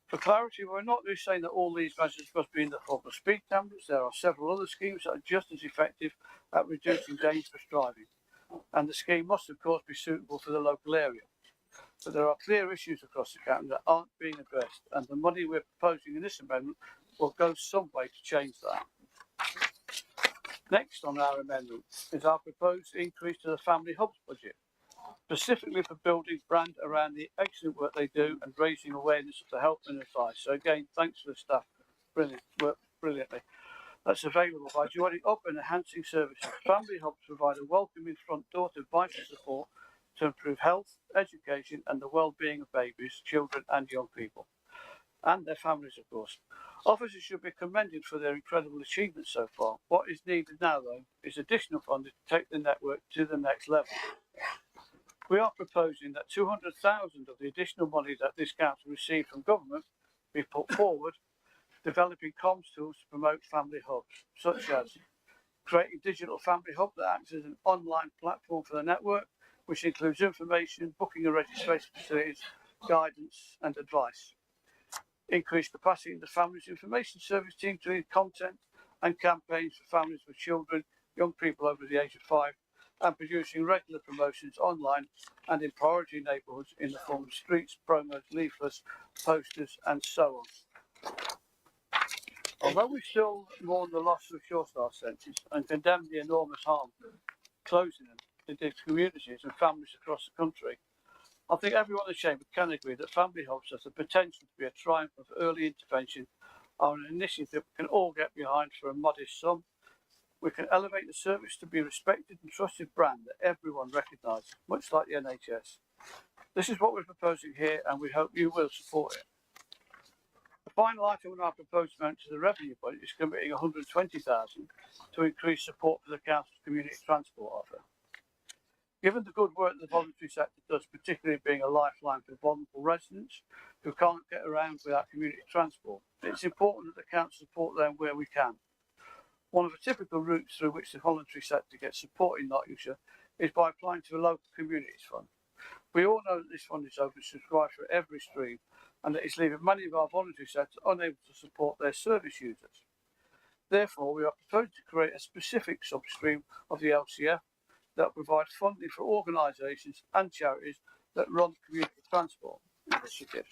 For clarity, we're not just saying that all these measures must be in the form of speed cameras. There are several other schemes that are just as effective at reducing dangerous driving. And the scheme must, of course, be suitable for the local area. But there are clear issues across the county that aren't being addressed, and the money we're proposing in this amendment will go some way to change that. Next on our amendment is our proposed increase to the Family Hubs budget, specifically for building brand around the excellent work they do and raising awareness of the help and advice. So again, thanks to the staff, work brilliantly. That's available by joining up and enhancing services. Family Hubs provide a welcoming front door to vital support to improve health, education and the well-being of babies, children and young people. And their families, of course. Officers should be commended for their incredible achievements so far. What is needed now, though, is additional funding to take the network to the next level. We are proposing that 200,000 of the additional money that this council received from government be put forward, developing comms tools to promote family hubs, such as creating digital family hub that acts as an online platform for the network, which includes information, booking and registration facilities, guidance and advice. Increased capacity in the Families Information Service team to lead content and campaigns for families with children, young people over the age of 5, and producing regular promotions online and in priority neighbourhoods in the form of streets, promos, leaflets, posters and so on. Although we still mourn the loss of Shore Star centres and condemn the enormous harm closing them to these communities and families across the country, I think everyone in the Chamber can agree that family hubs has the potential to be a triumph of early intervention on an initiative we can all get behind for a modest sum. We can elevate the service to be a respected and trusted brand that everyone recognises, much like the NHS. This is what we're proposing here and we hope you will support it. The final item on our proposed amendment to the revenue budget is committing 120,000 to increase support for the Council's community transport offer. Given the good work the voluntary sector does, particularly being a lifeline for vulnerable residents who can't get around without community transport, it's important that the Council support them where we can. One of the typical routes through which the voluntary sector gets support in Nottinghamshire is by applying to the local communities fund. We all know that this fund is oversubscribed for every stream and that it's leaving many of our voluntary sectors unable to support their service users. Therefore, we are proposing to create a specific substream of the LCF that provides funding for organisations and charities that run community transport initiatives.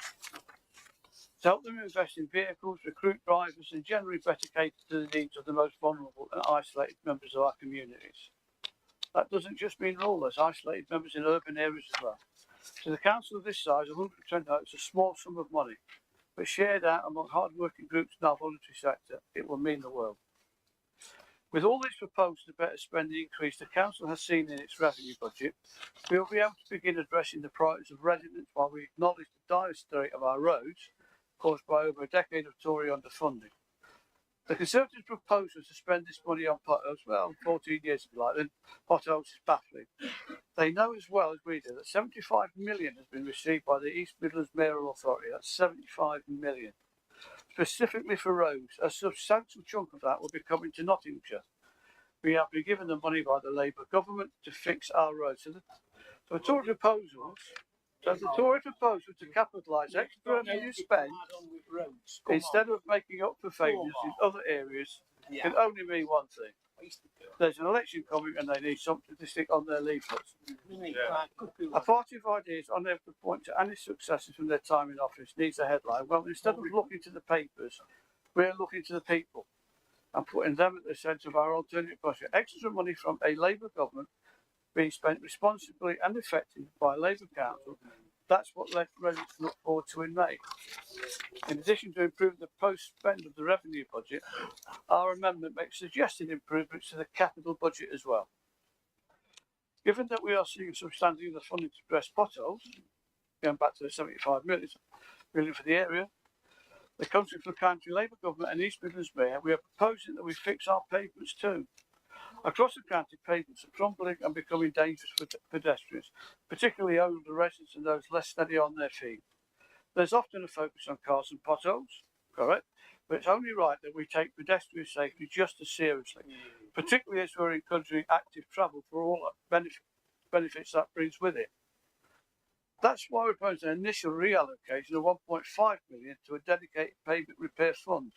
To help them invest in vehicles, recruit drivers and generally better cater to the needs of the most vulnerable and isolated members of our communities. That doesn't just mean rural, there's isolated members in urban areas as well. To the council of this size, 100% out is a small sum of money, but shared out among hard-working groups in our voluntary sector, it will mean the world. With all these proposals to better spend the increase the council has seen in its revenue budget, we will be able to begin addressing the priorities of residents while we acknowledge the dire state of our roads caused by over a decade of Tory underfunding. The Conservatives' proposal to spend this money on potholes, well, 14 years if you like, then potholes is baffling. They know as well as we do that 75 million has been received by the East Midlands Mayoral Authority. That's 75 million. Specifically for roads, a substantial chunk of that will be coming to Nottinghamshire. We have been given the money by the Labour government to fix our roads. So the Tory proposals to capitalise extra revenue spent instead of making up for failures in other areas can only mean one thing. There's an election coming and they need something to stick on their leaflets. A party of ideas unable to point to any successes from their time in office needs a headline. Well, instead of looking to the papers, we're looking to the people and putting them at the centre of our alternative budget. Extra money from a Labour government being spent responsibly and effectively by a Labour council. That's what residents look forward to in May. In addition to improving the post-spend of the revenue budget, our amendment makes suggested improvements to the capital budget as well. Given that we are seeing substantially the funding to address potholes, going back to the 75 million for the area, the Country for County Labour Government and East Midlands Mayor, we are proposing that we fix our pavements too. Across the county, pavements are crumbling and becoming dangerous for pedestrians, particularly older residents and those less steady on their feet. There's often a focus on cars and potholes, correct, but it's only right that we take pedestrian safety just as seriously, particularly as we're encouraging active travel for all benefits that brings with it. That's why we're proposing an initial reallocation of 1.5 million to a dedicated pavement repair fund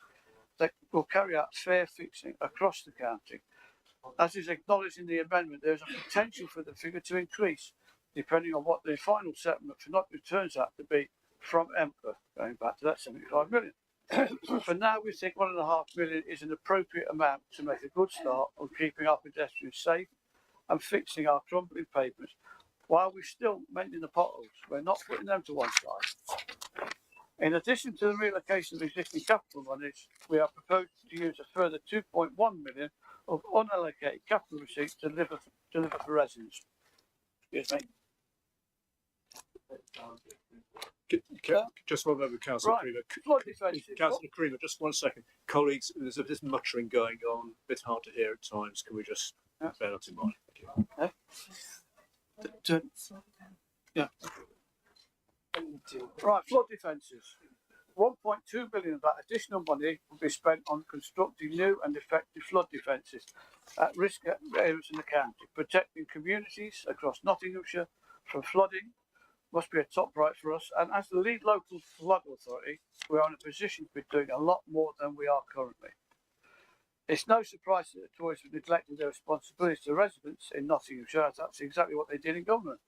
that will carry out fair fixing across the county. As is acknowledged in the amendment, there is a potential for the figure to increase, depending on what the final settlement for Nottingham turns out to be from EMPA, going back to that 75 million. For now, we think 1.5 million is an appropriate amount to make a good start on keeping our pedestrians safe and fixing our crumbling pavements, while we're still mending the potholes. We're not putting them to one side. In addition to the relocation of existing capital monies, we are proposing to use a further 2.1 million of unallocated capital receipts to deliver for residents. Excuse me. Just one moment, Councillor Right. Creamer. Flood defences. Councillor Creamer, just 1 second. Colleagues, there's a bit of muttering going on, a bit hard to hear at times. Can we just bear that in mind? Thank you. Yeah. Right, flood defences. 1.2 billion of that additional money will be spent on constructing new and effective flood defences at risk areas in the county. Protecting communities across Nottinghamshire from flooding must be a top right for us, and as the lead local flood authority, we are in a position to be doing a lot more than we are currently. It's no surprise that the Tories have neglected their responsibilities to residents in Nottinghamshire, as that's exactly what they did in government.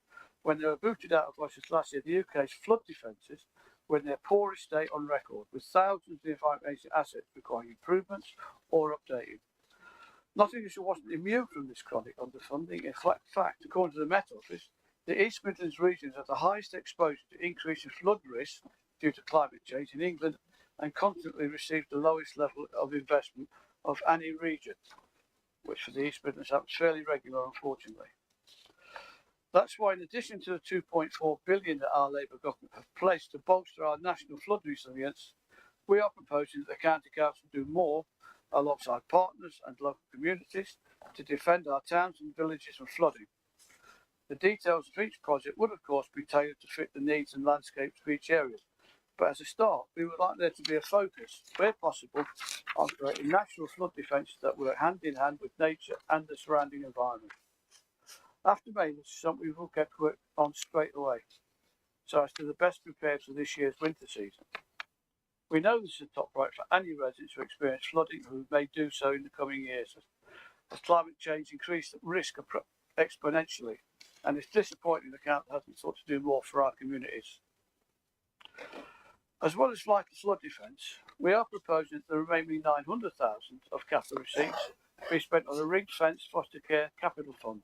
When they were booted out of office last year, the UK's flood defences were in their poorest state on record, with thousands of environmental assets requiring improvements or updating. Nottinghamshire wasn't immune from this chronic underfunding. In fact, according to the Met Office, the East Midlands region has the highest exposure to increase in flood risk due to climate change in England and constantly received the lowest level of investment of any region, which for the East Midlands happens fairly regular, unfortunately. That's why, in addition to the 2.4 billion that our Labour government have placed to bolster our national flood resilience, we are proposing that the County Council do more alongside partners and local communities to defend our towns and villages from flooding. The details of each project would, of course, be tailored to fit the needs and landscapes of each area. But as a start, we would like there to be a focus, where possible, on creating natural flood defences that work hand in hand with nature and the surrounding environment. After May, this is something we will get work on straight away, so as to the best prepared for this year's winter season. We know this is a top right for any residents who experience flooding who may do so in the coming years, as climate change increases risk exponentially, and it's disappointing the council hasn't sought to do more for our communities. As well as vital flood defence, we are proposing that the remaining 900,000 of capital receipts be spent on a ring-fenced foster care capital fund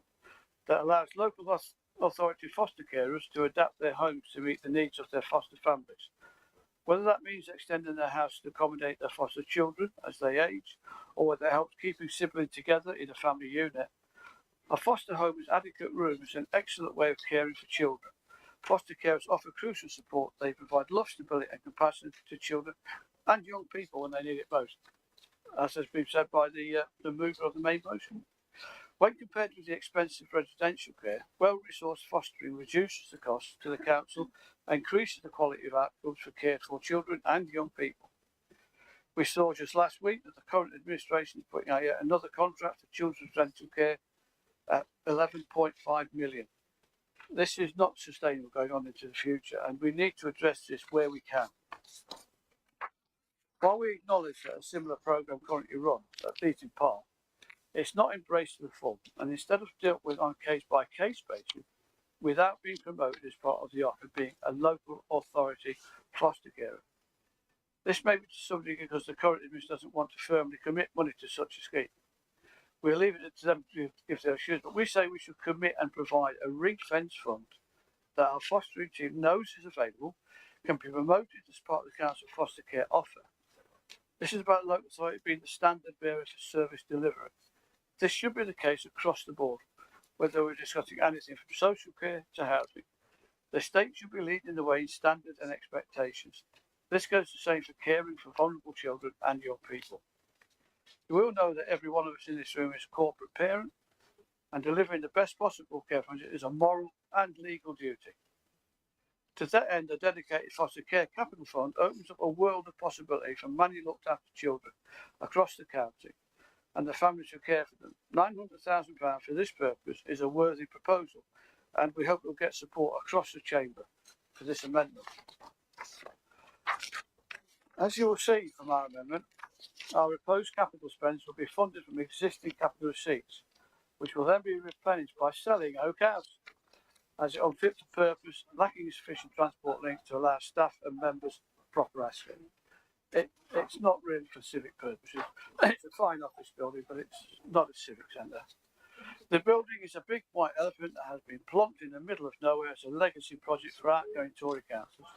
that allows local authority foster carers to adapt their homes to meet the needs of their foster families. Whether that means extending their house to accommodate their foster children as they age, or whether it helps keeping siblings together in a family unit, a foster home with adequate rooms is an excellent way of caring for children. Foster carers offer crucial support. They provide love, stability and compassion to children and young people when they need it most, as has been said by the mover of the main motion. When compared with the expensive residential care, well-resourced fostering reduces the cost to the council and increases the quality of outcomes for cared for children and young people. We saw just last week that the current administration is putting out yet another contract for children's rental care at 11.5 million. This is not sustainable going on into the future, and we need to address this where we can. While we acknowledge that a similar programme currently runs, at least in part, it's not embraced to the full, and instead of dealt with on a case-by-case basis, without being promoted as part of the offer being a local authority foster carer. This may be to some degree because the current administration doesn't want to firmly commit money to such a scheme. We'll leave it to them if they choose, but we say we should commit and provide a ring-fence fund that our fostering team knows is available, can be promoted as part of the council foster care offer. This is about local authority being the standard bearer for service delivery. This should be the case across the board, whether we're discussing anything from social care to housing. The state should be leading the way in standards and expectations. This goes the same for caring for vulnerable children and young people. You will know that every one of us in this room is a corporate parent, and delivering the best possible care for us is a moral and legal duty. To that end, a dedicated foster care capital fund opens up a world of possibility for many looked after children across the county and the families who care for them. £900,000 for this purpose is a worthy proposal, and we hope we'll get support across the chamber for this amendment. As you will see from our amendment, our proposed capital spends will be funded from existing capital receipts, which will then be replenished by selling Oak House, as it unfit for purpose, lacking a sufficient transport link to allow staff and members proper access. It's not really for civic purposes. It's a fine office building, but it's not a civic centre. The building is a big white elephant that has been plonked in the middle of nowhere as a legacy project for outgoing Tory councillors.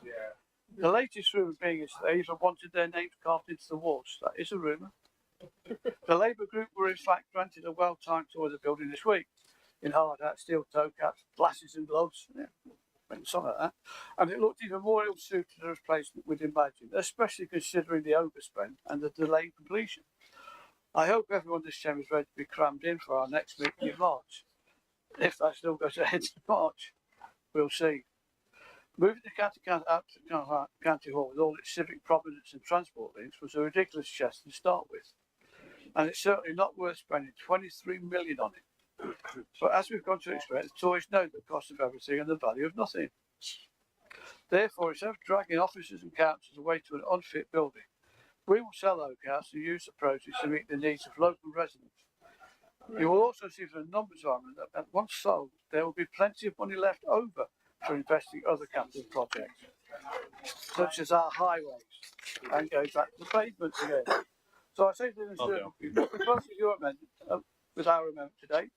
The latest rumour being is they even wanted their names carved into the walls. That is a rumour. The Labour group were in fact granted a well-timed tour of the building this week, in hard hat, steel toe caps, glasses and gloves. Something like that. And it looked even more ill-suited to the replacement we'd imagined, especially considering the overspend and the delayed completion. I hope everyone in this chamber is ready to be crammed in for our next meeting in March. If that still goes ahead in March, we'll see. Moving the out to County Hall with all its civic prominence and transport links was a ridiculous gesture to start with, and it's certainly not worth spending 23 million on it. But as we've come to expect, the Tories know the cost of everything and the value of nothing. Therefore, instead of dragging officers and councils away to an unfit building, we will sell those accounts and use the proceeds to meet the needs of local residents. You will also see from the numbers of them that once sold, there will be plenty of money left over for investing in other capital projects, such as our highways, and going back to the pavements again. So I say to the Conservative, because of your amendment, with our amendment today,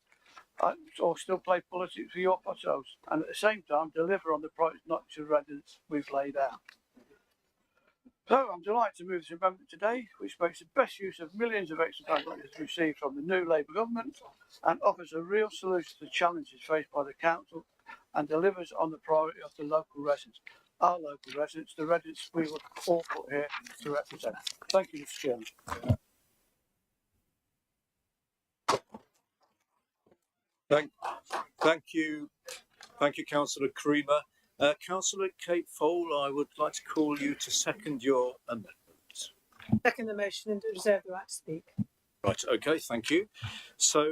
I'll still play politics for your potatoes, and at the same time deliver on the projects not to residents we've laid out. So I'm delighted to move this amendment today, which makes the best use of millions of extra grants received from the new Labour government and offers a real solution to the challenges faced by the council and delivers on the priority of the local residents, our local residents, the residents we were all put here to represent. Thank you, Mr. Chairman. Thank you, Councillor Creamer. Councillor Kate Fole, I would like to call you to second your amendment. Second the motion and reserve the right to speak. Right, okay, thank you. So,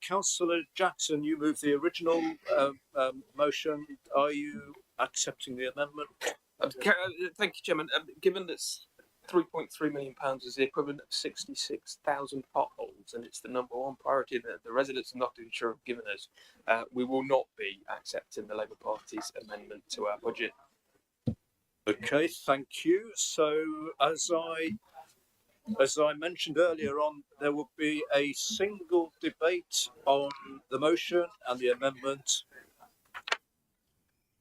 Councillor Jackson, you moved the original motion. Are you accepting the amendment? Thank you, Chairman. Given that £3.3 million is the equivalent of 66,000 potholes, and it's the number one priority that the residents of Nottinghamshire have given us, we will not be accepting the Labour Party's amendment to our budget. Okay, thank you. So, as I mentioned earlier on, there will be a single debate on the motion and the amendment.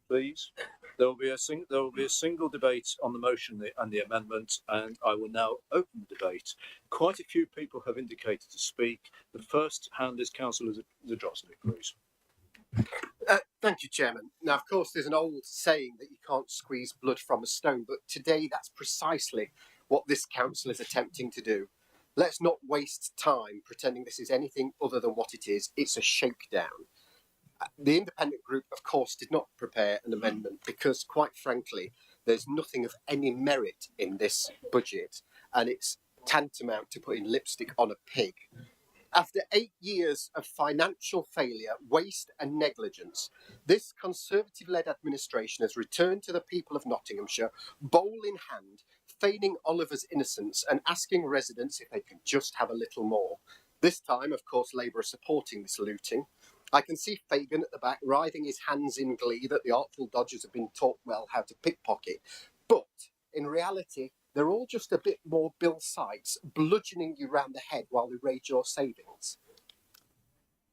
Please. There will be a single debate on the motion and the amendment, and I will now open the debate. Quite a few people have indicated to speak. The first hand is Councillor Zadrozny, please. Thank you, Chairman. Now, of course, there's an old saying that you can't squeeze blood from a stone, but today that's precisely what this council is attempting to do. Let's not waste time pretending this is anything other than what it is. It's a shakedown. The independent group, of course, did not prepare an amendment because, quite frankly, there's nothing of any merit in this budget, and it's tantamount to putting lipstick on a pig. After 8 years of financial failure, waste and negligence, this Conservative-led administration has returned to the people of Nottinghamshire, bowl in hand, feigning Oliver's innocence and asking residents if they can just have a little more. This time, of course, Labour are supporting this looting. I can see Fagan at the back writhing his hands in glee that the Artful Dodgers have been taught well how to pickpocket. But in reality, they're all just a bit more Bill Sykes, bludgeoning you round the head while they raid your savings.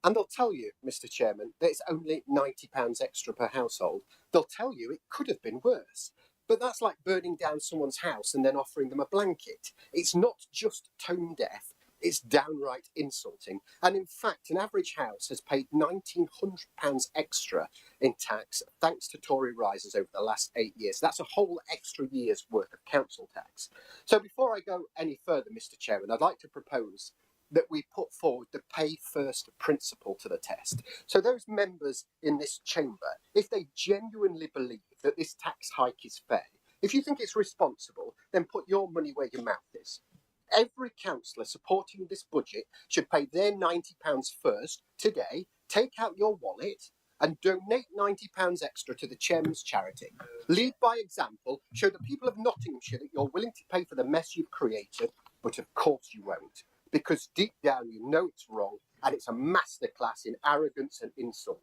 And they'll tell you, Mr. Chairman, that it's only £90 extra per household. They'll tell you it could have been worse. But that's like burning down someone's house and then offering them a blanket. It's not just tone deaf. It's downright insulting. And in fact, an average house has paid £1,900 extra in tax thanks to Tory rises over the last 8 years. That's a whole extra year's worth of council tax. So before I go any further, Mr. Chairman, I'd like to propose that we put forward the pay first principle to the test. So those members in this chamber, if they genuinely believe that this tax hike is fair, if you think it's responsible, then put your money where your mouth is. Every councillor supporting this budget should pay their £90 first today, take out your wallet and donate £90 extra to the chairman's charity. Lead by example, show the people of Nottinghamshire that you're willing to pay for the mess you've created, but of course you won't, because deep down you know it's wrong and it's a masterclass in arrogance and insult.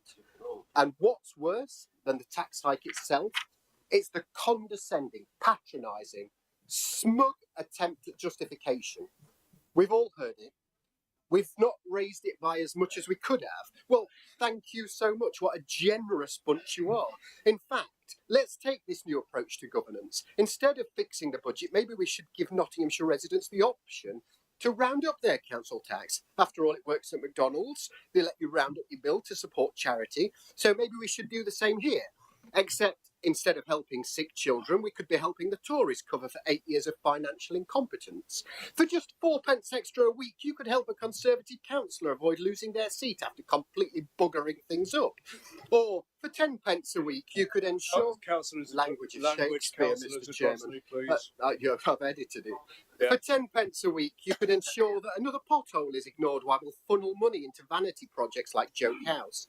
And what's worse than the tax hike itself? It's the condescending, patronising, smug attempt at justification. We've all heard it. We've not raised it by as much as we could have. Well, thank you so much. What a generous bunch you are. In fact, let's take this new approach to governance. Instead of fixing the budget, maybe we should give Nottinghamshire residents the option to round up their council tax. After all, it works at McDonald's. They let you round up your bill to support charity. So maybe we should do the same here. Except instead of helping sick children, we could be helping the Tories cover for 8 years of financial incompetence. For just 4p extra a week, you could help a Conservative councillor avoid losing their seat after completely buggering things up. Or for 10p a week, you could ensure... Councillors, Language of language, Shakespeare, councillors, Mr. advance Chairman. me, please. I've edited it. Yeah. For 10p a week, you could ensure that another pothole is ignored while we'll funnel money into vanity projects like Joke House.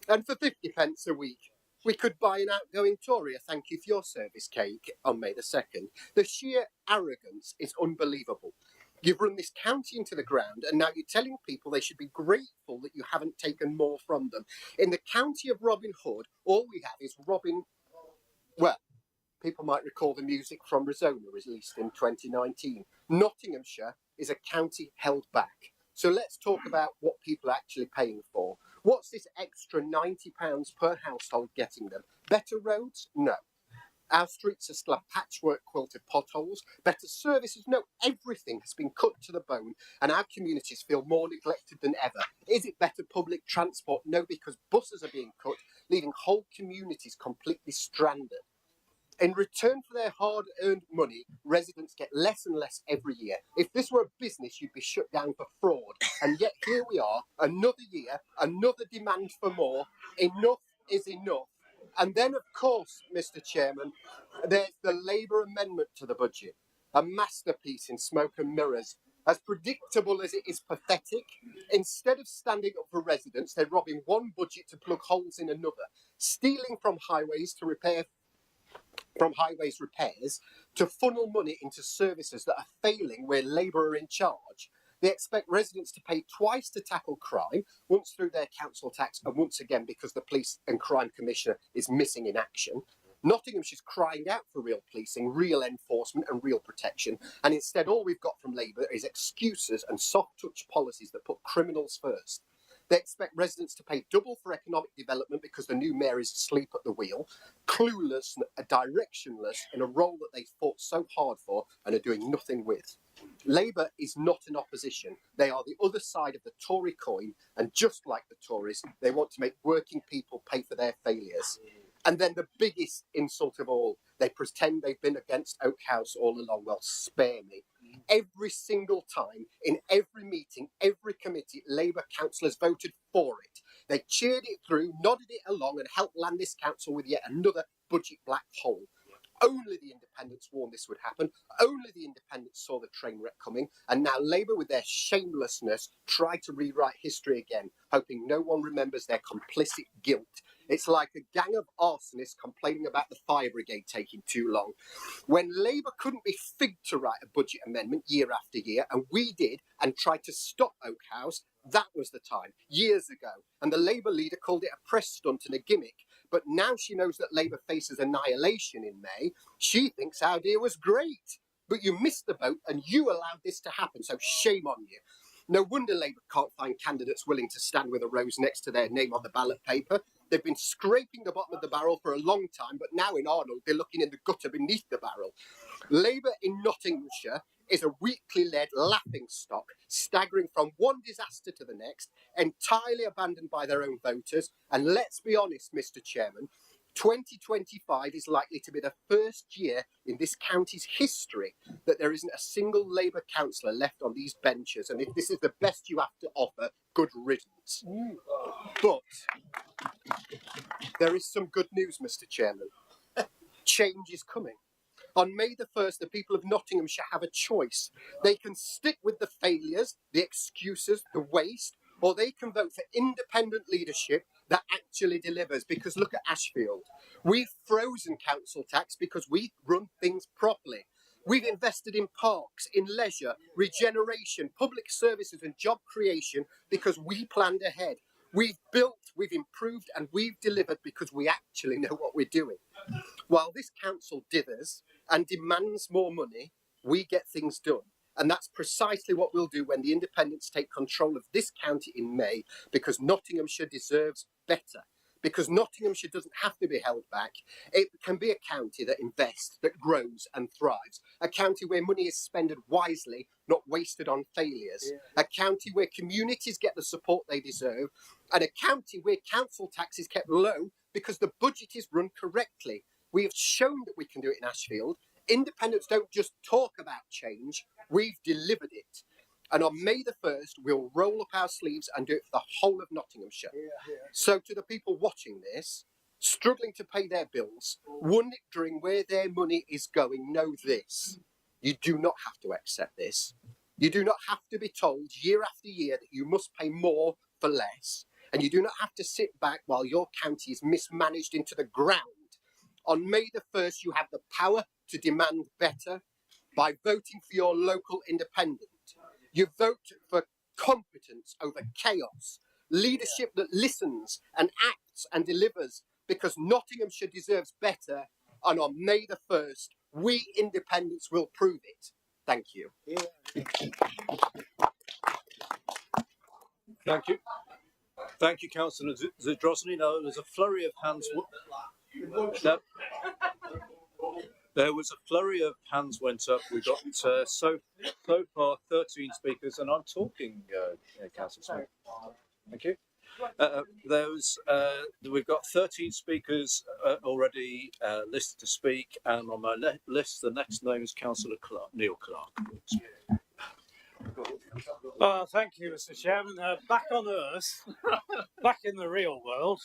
And for 50p a week, we could buy an outgoing Tory a thank you for your service cake on May the 2nd. The sheer arrogance is unbelievable. You've run this county into the ground, and now you're telling people they should be grateful that you haven't taken more from them. In the county of Robin Hood, all we have is Robin... Well, people might recall the music from Risona, released in 2019. Nottinghamshire is a county held back. So let's talk about what people are actually paying for. What's this extra £90 per household getting them? Better roads? No. Our streets are still a patchwork quilt of potholes. Better services? No. Everything has been cut to the bone, and our communities feel more neglected than ever. Is it better public transport? No, because buses are being cut, leaving whole communities completely stranded. In return for their hard-earned money, residents get less and less every year. If this were a business, you'd be shut down for fraud. And yet here we are, another year, another demand for more. Enough is enough. And then, of course, Mr. Chairman, there's the Labour amendment to the budget, a masterpiece in smoke and mirrors. As predictable as it is pathetic, instead of standing up for residents, they're robbing one budget to plug holes in another, stealing from highways repairs to funnel money into services that are failing where Labour are in charge. They expect residents to pay twice to tackle crime, once through their council tax and once again because the Police and Crime Commissioner is missing in action. Nottinghamshire's crying out for real policing, real enforcement and real protection, and instead all we've got from Labour is excuses and soft-touch policies that put criminals first. They expect residents to pay double for economic development because the new mayor is asleep at the wheel, clueless and directionless in a role that they fought so hard for and are doing nothing with. Labour is not an opposition. They are the other side of the Tory coin, and just like the Tories, they want to make working people pay for their failures. And then the biggest insult of all, they pretend they've been against Oak House all along. Well, spare me. Every single time, in every meeting, every committee, Labour councillors voted for it. They cheered it through, nodded it along, and helped land this council with yet another budget black hole. Only the independents warned this would happen. Only the independents saw the train wreck coming. And now Labour, with their shamelessness, try to rewrite history again, hoping no one remembers their complicit guilt. It's like a gang of arsonists complaining about the fire brigade taking too long. When Labour couldn't be figged to write a budget amendment year after year, and we did, and tried to stop Oak House, that was the time, years ago. And the Labour leader called it a press stunt and a gimmick. But now she knows that Labour faces annihilation in May, she thinks our deal was great. But you missed the boat and you allowed this to happen, so shame on you. No wonder Labour can't find candidates willing to stand with a rose next to their name on the ballot paper. They've been scraping the bottom of the barrel for a long time, but now in Arnold, they're looking in the gutter beneath the barrel. Labour in Nottinghamshire is a weakly-led laughing stock, staggering from one disaster to the next, entirely abandoned by their own voters. And let's be honest, Mr. Chairman, 2025 is likely to be the first year in this county's history that there isn't a single Labour councillor left on these benches. And if this is the best you have to offer, good riddance. But there is some good news, Mr. Chairman. Change is coming. On May the 1st, the people of Nottinghamshire have a choice. They can stick with the failures, the excuses, the waste, or they can vote for independent leadership that actually delivers. Because look at Ashfield. We've frozen council tax because we run things properly. We've invested in parks, in leisure, regeneration, public services and job creation because we planned ahead. We've built, we've improved and we've delivered because we actually know what we're doing. While this council dithers and demands more money, we get things done. And that's precisely what we'll do when the independents take control of this county in May, because Nottinghamshire deserves better. Because Nottinghamshire doesn't have to be held back. It can be a county that invests, that grows and thrives. A county where money is spent wisely, not wasted on failures. A county where communities get the support they deserve. And a county where council tax is kept low because the budget is run correctly. We have shown that we can do it in Ashfield. Independents don't just talk about change, we've delivered it. And on May the 1st, we'll roll up our sleeves and do it for the whole of Nottinghamshire. So to the people watching this, struggling to pay their bills, wondering where their money is going, know this. You do not have to accept this. You do not have to be told year after year that you must pay more for less. And you do not have to sit back while your county is mismanaged into the ground. On May the 1st, you have the power to demand better by voting for your local independent. You vote for competence over chaos, leadership that listens and acts and delivers, because Nottinghamshire deserves better. And on May the 1st, we independents will prove it. Thank you. Thank you. Thank you, Councillor Zadrosny. Now, there's a flurry of hands. There was a flurry of hands went up. We've got so far 13 speakers, and I'm talking, Councillor Smith. Thank you. We've got 13 speakers already listed to speak, and on my list, the next name is Councillor Neil Clark. Well, thank you, Mr. Chairman. Back on Earth, back in the real world,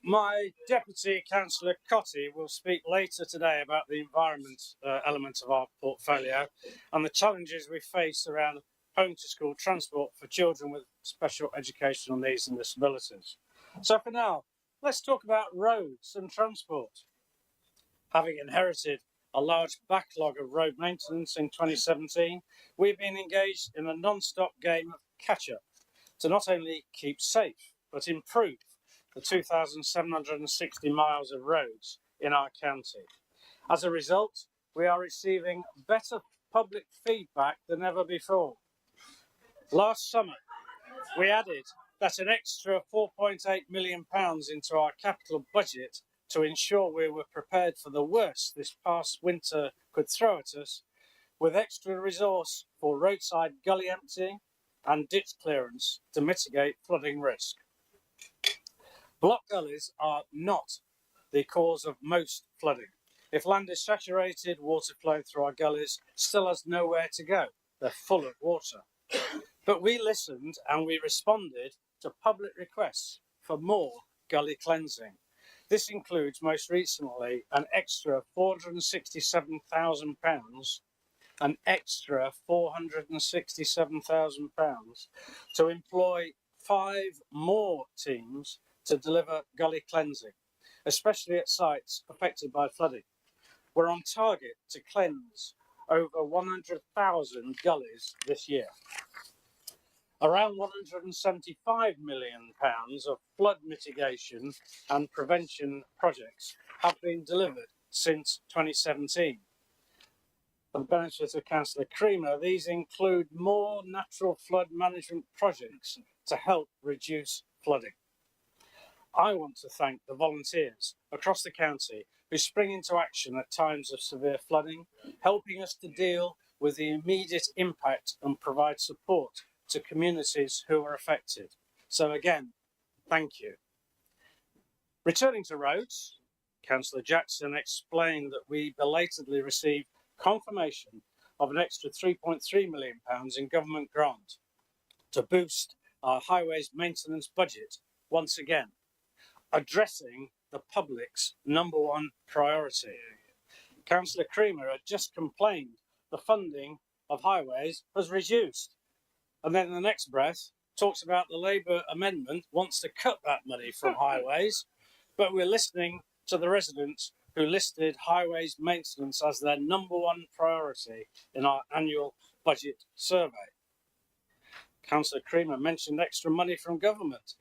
my deputy, Councillor Cotty, will speak later today about the environment element of our portfolio and the challenges we face around home to school transport for children with special educational needs and disabilities. So for now, let's talk about roads and transport. Having inherited a large backlog of road maintenance in 2017, we've been engaged in a non-stop game of catch-up to not only keep safe, but improve the 2,760 miles of roads in our county. As a result, we are receiving better public feedback than ever before. Last summer, we added that an extra £4.8 million into our capital budget to ensure we were prepared for the worst this past winter could throw at us, with extra resource for roadside gully emptying and ditch clearance to mitigate flooding risk. Block gullies are not the cause of most flooding. If land is saturated, water flowing through our gullies still has nowhere to go. They're full of water. But we listened and we responded to public requests for more gully cleansing. This includes most recently an extra £467,000, an extra £467,000 to employ 5 more teams to deliver gully cleansing, especially at sites affected by flooding. We're on target to cleanse over 100,000 gullies this year. Around £175 million of flood mitigation and prevention projects have been delivered since 2017. For the benefit of Councillor Creamer, these include more natural flood management projects to help reduce flooding. I want to thank the volunteers across the county who spring into action at times of severe flooding, helping us to deal with the immediate impact and provide support to communities who are affected. So again, thank you. Returning to roads, Councillor Jackson explained that we belatedly received confirmation of an extra £3.3 million in government grant to boost our highways maintenance budget once again, addressing the public's #1 priority. Councillor Creamer had just complained the funding of highways has reduced, and then in the next breath talks about the Labour amendment wants to cut that money from highways, but we're listening to the residents who listed highways maintenance as their #1 priority in our annual budget survey. Councillor Creamer mentioned extra money from government.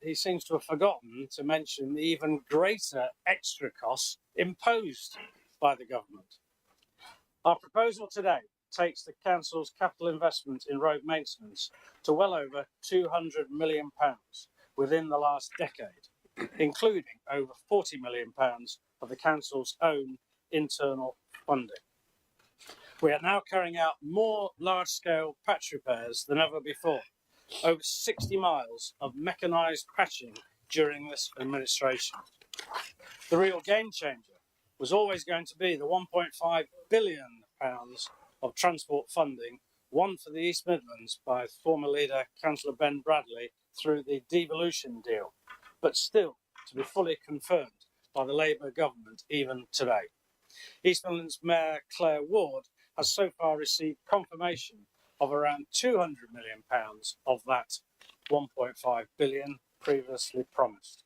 He seems to have forgotten to mention the even greater extra costs imposed by the government. Our proposal today takes the Council's capital investment in road maintenance to well over £200 million within the last decade, including over £40 million of the Council's own internal funding. We are now carrying out more large-scale patch repairs than ever before, over 60 miles of mechanised patching during this administration. The real game changer was always going to be the £1.5 billion of transport funding won for the East Midlands by former leader Councillor Ben Bradley through the devolution deal, but still to be fully confirmed by the Labour government even today. East Midlands Mayor Claire Ward has so far received confirmation of around £200 million of that £1.5 billion previously promised.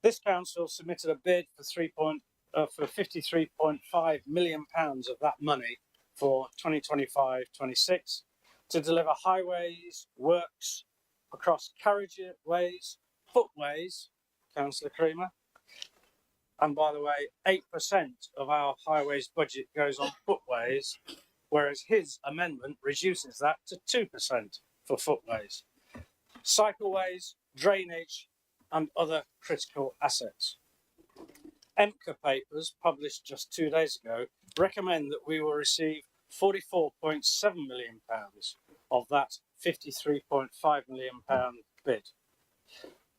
This council submitted a bid for £53.5 million of that money for 2025-26 to deliver highways, works across carriageways, footways, Councillor Creamer, and by the way, 8% of our highways budget goes on footways, whereas his amendment reduces that to 2% for footways, cycleways, drainage, and other critical assets. EMCA papers, published just 2 days ago, recommend that we will receive £44.7 million of that £53.5 million bid.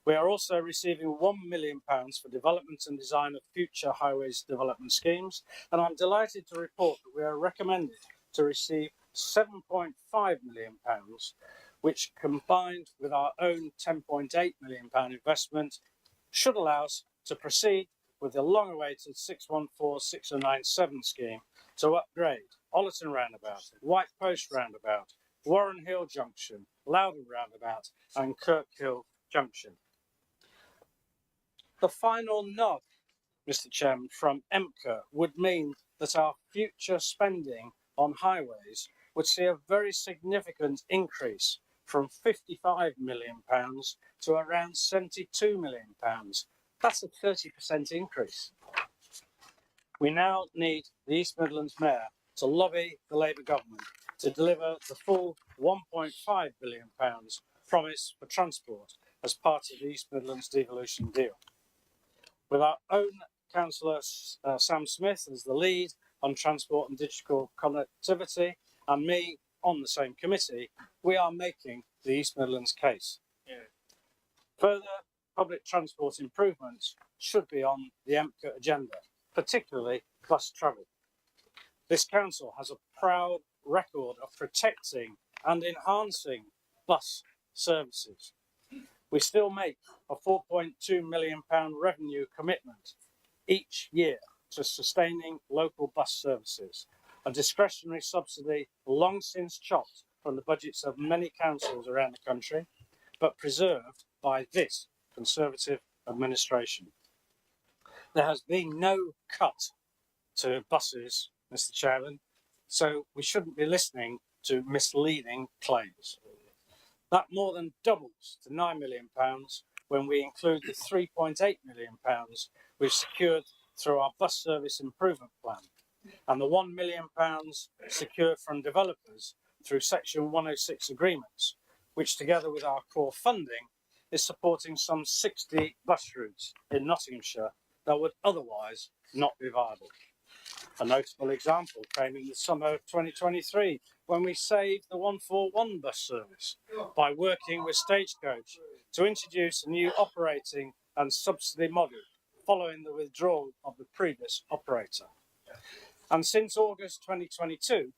We are also receiving £1 million for development and design of future highways development schemes, and I'm delighted to report that we are recommended to receive £7.5 million, which combined with our own £10.8 million investment should allow us to proceed with the long-awaited 614-6097 scheme to upgrade Ollerton Roundabout, White Post Roundabout, Warren Hill Junction, Loudon Roundabout and Kirkhill Junction. The final nod, Mr Chairman, from EMCA would mean that our future spending on highways would see a very significant increase from £55 million to around £72 million. That's a 30% increase. We now need the East Midlands Mayor to lobby the Labour government to deliver the full £1.5 billion promise for transport as part of the East Midlands devolution deal. With our own Councillor Sam Smith as the lead on transport and digital connectivity, and me on the same committee, we are making the East Midlands case. Further public transport improvements should be on the EMCA agenda, particularly bus travel. This council has a proud record of protecting and enhancing bus services. We still make a £4.2 million revenue commitment each year to sustaining local bus services, a discretionary subsidy long since chopped from the budgets of many councils around the country, but preserved by this Conservative administration. There has been no cut to buses, Mr Chairman, so we shouldn't be listening to misleading claims. That more than doubles to £9 million when we include the £3.8 million we've secured through our bus service improvement plan and the £1 million secured from developers through Section 106 agreements, which together with our core funding is supporting some 60 bus routes in Nottinghamshire that would otherwise not be viable. A notable example came in the summer of 2023 when we saved the 141 bus service by working with Stagecoach to introduce a new operating and subsidy model following the withdrawal of the previous operator. And since August 2022,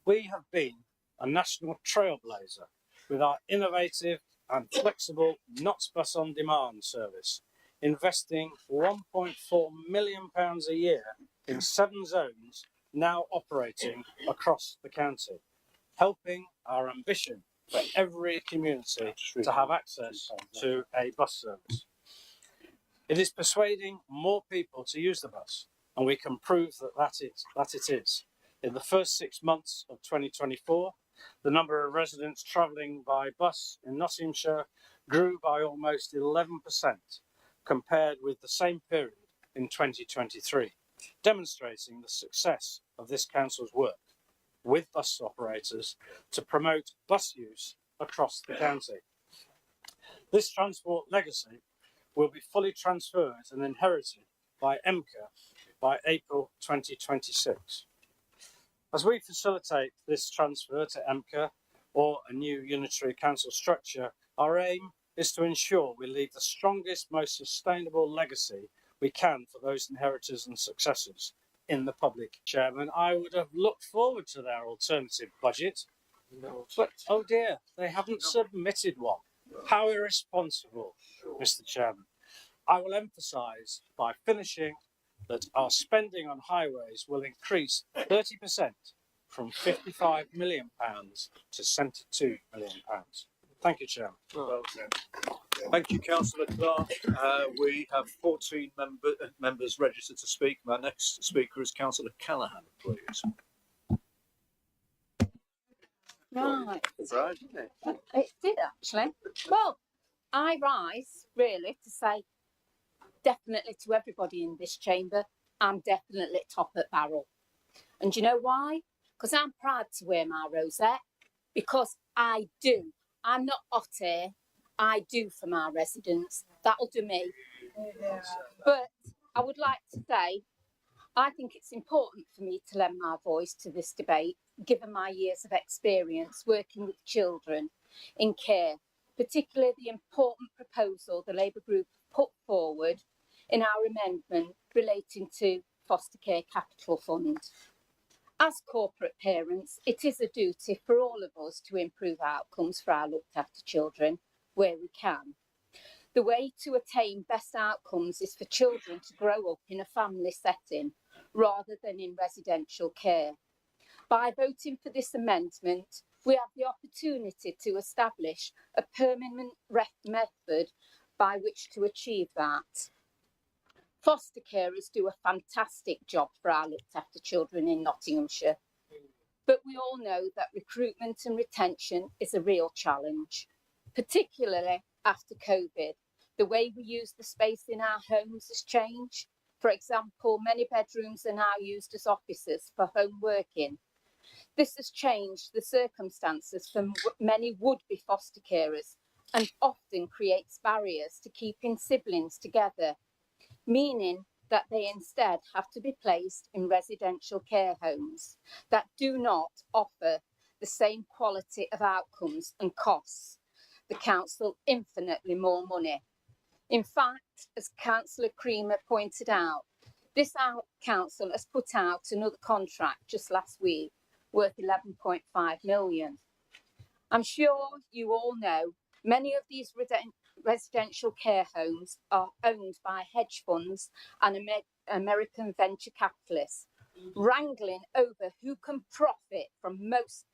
we have been a national trailblazer with our innovative and flexible NOTS Bus on Demand service, investing £1.4 million a year in 7 zones now operating across the county, helping our ambition for every community to have access to a bus service. It is persuading more people to use the bus, and we can prove that it is. In the first 6 months of 2024, the number of residents travelling by bus in Nottinghamshire grew by almost 11% compared with the same period in 2023, demonstrating the success of this council's work with bus operators to promote bus use across the county. This transport legacy will be fully transferred and inherited by EMCA by April 2026. As we facilitate this transfer to EMCA or a new unitary council structure, our aim is to ensure we leave the strongest, most sustainable legacy we can for those inheritors and successors in the public, Chairman. I would have looked forward to their alternative budget, but oh dear, they haven't submitted one. How irresponsible, Mr. Chairman. I will emphasise by finishing that our spending on highways will increase 30% from £55 million to £72 million. Thank you, Chairman. Thank you, Councillor Clark. We have 14 members registered to speak. My next speaker is Councillor Callaghan, please. Right. Right, isn't it? It did actually. Well, I rise really to say definitely to everybody in this chamber, I'm definitely top at barrel. And do you know why? Because I'm proud to wear my rosette. Because I do. I'm not hot air. I do for my residents. That'll do me. But I would like to say, I think it's important for me to lend my voice to this debate, given my years of experience working with children in care, particularly the important proposal the Labour Group put forward in our amendment relating to foster care capital fund. As corporate parents, it is a duty for all of us to improve outcomes for our looked after children where we can. The way to attain best outcomes is for children to grow up in a family setting rather than in residential care. By voting for this amendment, we have the opportunity to establish a permanent method by which to achieve that. Foster carers do a fantastic job for our looked after children in Nottinghamshire, but we all know that recruitment and retention is a real challenge, particularly after COVID. The way we use the space in our homes has changed. For example, many bedrooms are now used as offices for home working. This has changed the circumstances for many would-be foster carers and often creates barriers to keeping siblings together, meaning that they instead have to be placed in residential care homes that do not offer the same quality of outcomes and costs the council infinitely more money. In fact, as Councillor Creamer pointed out, this council has put out another contract just last week worth 11.5 million. I'm sure you all know many of these residential care homes are owned by hedge funds and American venture capitalists, wrangling over who can profit from most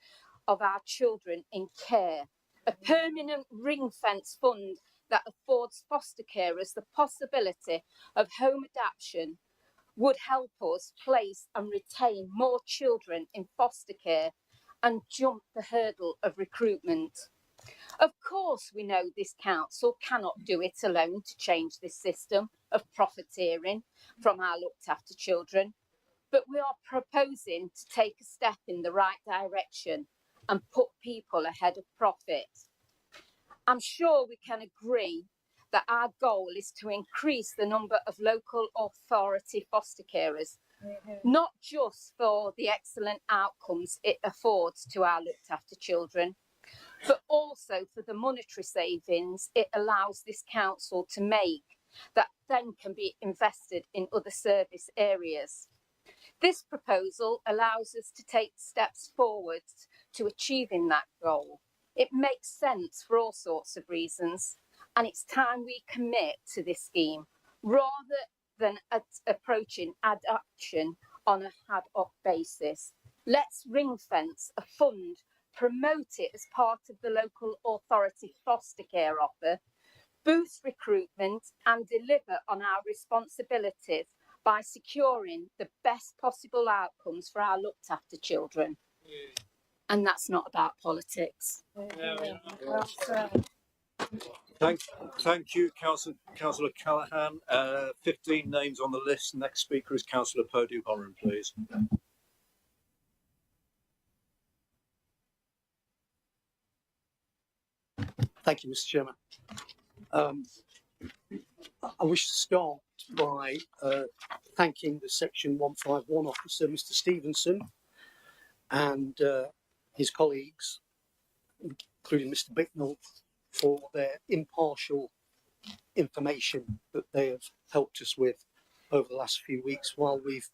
of our children in care. A permanent ring-fence fund that affords foster carers the possibility of home adoption would help us place and retain more children in foster care and jump the hurdle of recruitment. Of course, we know this council cannot do it alone to change this system of profiteering from our looked after children, but we are proposing to take a step in the right direction and put people ahead of profit. I'm sure we can agree that our goal is to increase the number of local authority foster carers, not just for the excellent outcomes it affords to our looked after children, but also for the monetary savings it allows this council to make that then can be invested in other service areas. This proposal allows us to take steps forwards to achieving that goal. It makes sense for all sorts of reasons, and it's time we commit to this scheme rather than approaching adoption on a ad hoc basis. Let's ring fence a fund, promote it as part of the local authority foster care offer, boost recruitment and deliver on our responsibilities by securing the best possible outcomes for our looked after children. And that's not about politics. Thank you, Councillor Callaghan. 15 names on the list. Next speaker is Councillor Purdue-Horan, please. Thank you, Mr. Chairman. I wish to start by thanking the Section 151 officer, Mr. Stevenson, and his colleagues, including Mr. Bicknell, for their impartial information that they have helped us with over the last few weeks while we've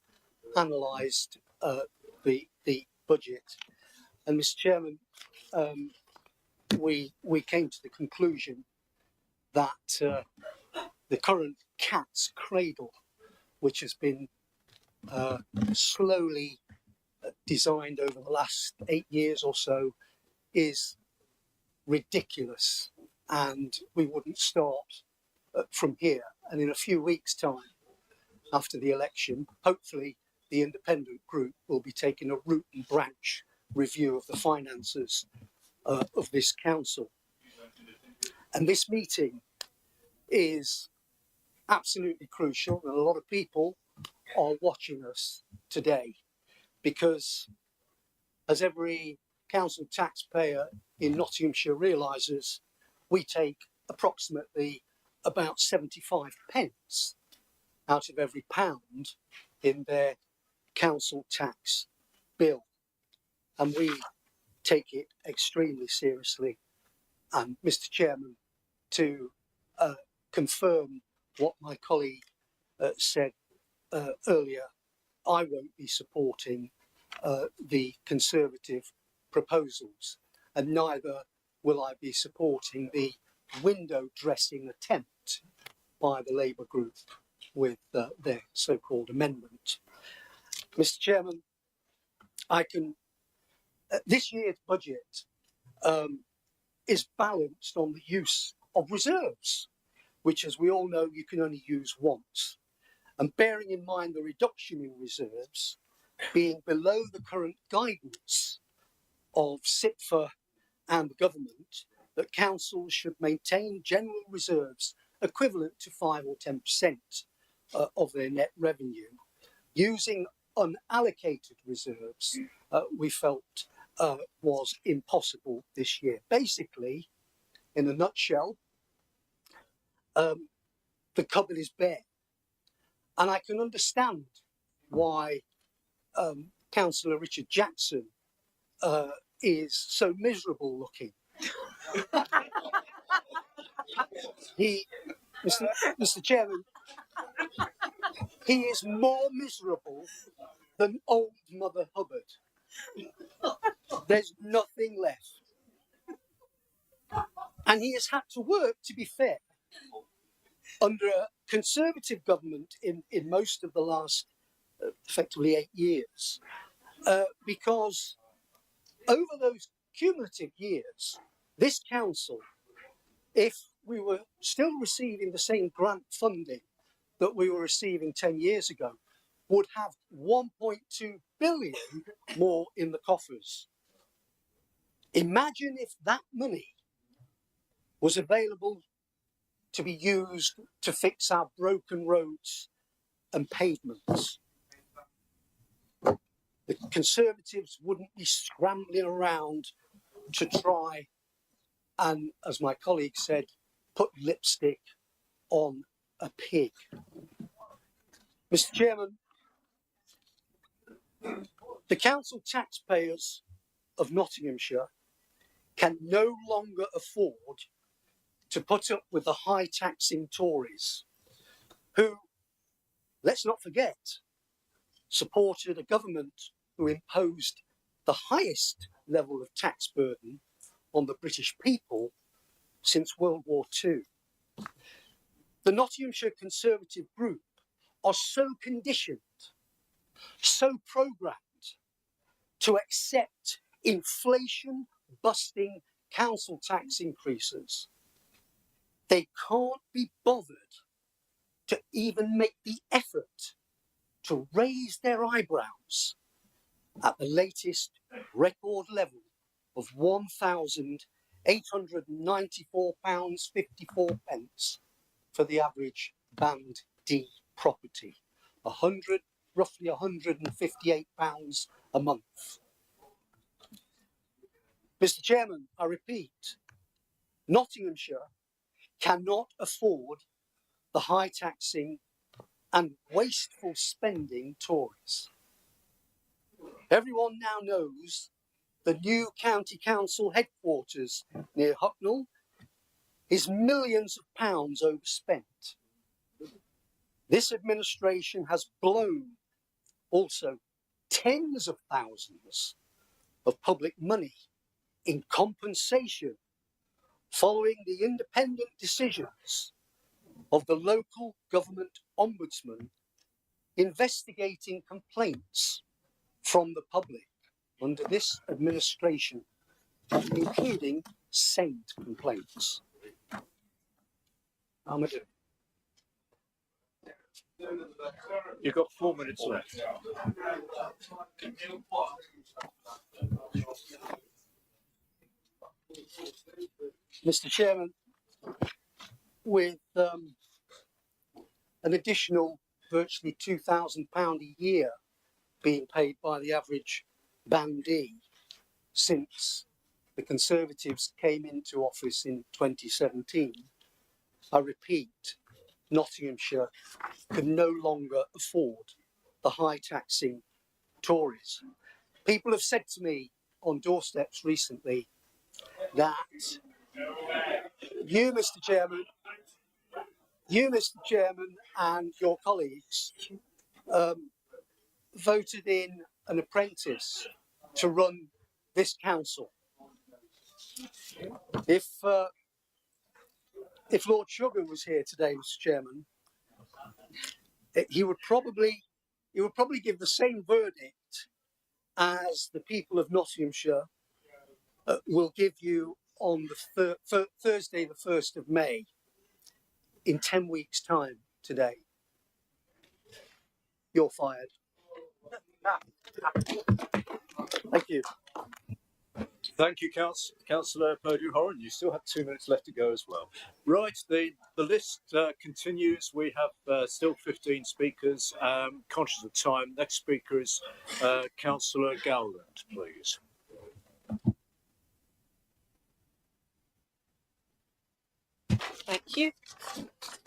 analysed the budget. And Mr. Chairman, we came to the conclusion that the current cat's cradle, which has been slowly designed over the last 8 years or so, is ridiculous, and we wouldn't start from here. And in a few weeks' time, after the election, hopefully the independent group will be taking a root and branch review of the finances of this council. And this meeting is absolutely crucial, and a lot of people are watching us today because, as every council taxpayer in Nottinghamshire realises, we take approximately about 75 pence out of every pound in their council tax bill. And we take it extremely seriously. And Mr. Chairman, to confirm what my colleague said earlier, I won't be supporting the Conservative proposals, and neither will I be supporting the window dressing attempt by the Labour group with their so-called amendment. Mr. Chairman, this year's budget is balanced on the use of reserves, which, as we all know, you can only use once. And bearing in mind the reduction in reserves being below the current guidance of SITFA and the government, that councils should maintain general reserves equivalent to 5 or 10% of their net revenue. Using unallocated reserves, we felt was impossible this year. Basically, in a nutshell, the cupboard is bare. And I can understand why Councillor Richard Jackson is so miserable looking. Mr. Chairman, he is more miserable than old Mother Hubbard. There's nothing left. And he has had to work, to be fair, under a Conservative government in most of the last effectively 8 years, because over those cumulative years, this council, if we were still receiving the same grant funding that we were receiving 10 years ago, would have 1.2 billion more in the coffers. Imagine if that money was available to be used to fix our broken roads and pavements. The Conservatives wouldn't be scrambling around to try and, as my colleague said, put lipstick on a pig. Mr. Chairman, the council taxpayers of Nottinghamshire can no longer afford to put up with the high taxing Tories who, let's not forget, supported a government who imposed the highest level of tax burden on the British people since World War II. The Nottinghamshire Conservative group are so conditioned, so programmed to accept inflation-busting council tax increases, they can't be bothered to even make the effort to raise their eyebrows at the latest record level of £1,894.54 for the average Band D property, roughly £158 a month. Mr. Chairman, I repeat, Nottinghamshire cannot afford the high taxing and wasteful spending Tories. Everyone now knows the new county council headquarters near Hucknall is millions of pounds overspent. This administration has blown also tens of thousands of public money in compensation following the independent decisions of the local government ombudsman investigating complaints from the public under this administration, including sent complaints. Amadou. You've got 4 minutes left. Mr. Chairman, with an additional virtually £2,000 a year being paid by the average bandee since the Conservatives came into office in 2017, I repeat, Nottinghamshire can no longer afford the high taxing Tories. People have said to me on doorsteps recently that you, Mr. Chairman, and your colleagues voted in an apprentice to run this council. If Lord Sugar was here today, Mr. Chairman, he would probably give the same verdict as the people of Nottinghamshire will give you on the Thursday, the 1st of May, in 10 weeks' time today. You're fired. Thank you. Thank you, Councillor Purdue-Horan. You still have 2 minutes left to go as well. Right, the list continues. We have still 15 speakers. Conscious of time, next speaker is Councillor Gowland, please. Thank you.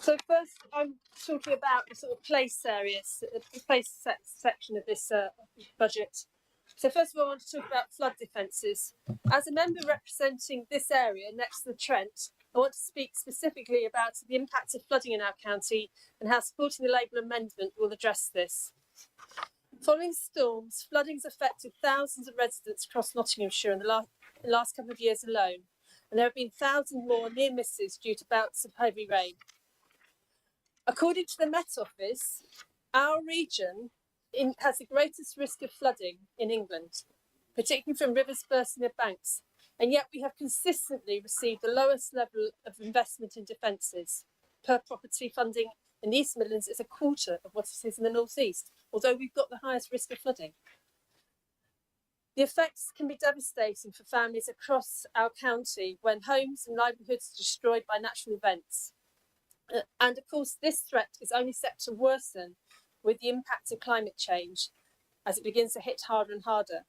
So first, I'm talking about the sort of place areas, the place section of this budget. So first of all, I want to talk about flood defences. As a member representing this area next to the Trent, I want to speak specifically about the impact of flooding in our county and how supporting the Labour amendment will address this. Following storms, flooding has affected thousands of residents across Nottinghamshire in the last couple of years alone, and there have been thousands more near misses due to bouts of heavy rain. According to the Met Office, our region has the greatest risk of flooding in England, particularly from rivers bursting their banks, and yet we have consistently received the lowest level of investment in defences. Per property funding in the East Midlands is a quarter of what it is in the North East, although we've got the highest risk of flooding. The effects can be devastating for families across our county when homes and livelihoods are destroyed by natural events. And of course, this threat is only set to worsen with the impact of climate change as it begins to hit harder and harder.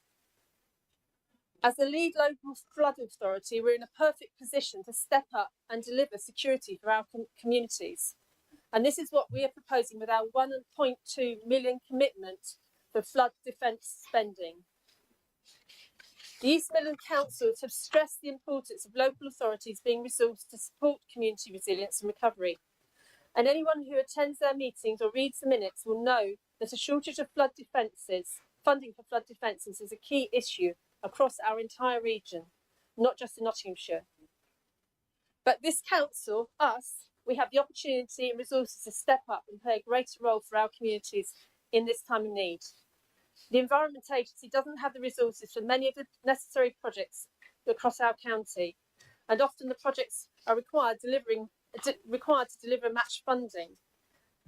As the lead local flood authority, we're in a perfect position to step up and deliver security for our communities. And this is what we are proposing with our £1.2 million commitment for flood defence spending. The East Midlands councils have stressed the importance of local authorities being resourced to support community resilience and recovery. And anyone who attends their meetings or reads the minutes will know that a shortage of flood defences, funding for flood defences, is a key issue across our entire region, not just in Nottinghamshire. But this council, we have the opportunity and resources to step up and play a greater role for our communities in this time of need. The Environment Agency doesn't have the resources for many of the necessary projects across our county, and often the projects are required to deliver match funding.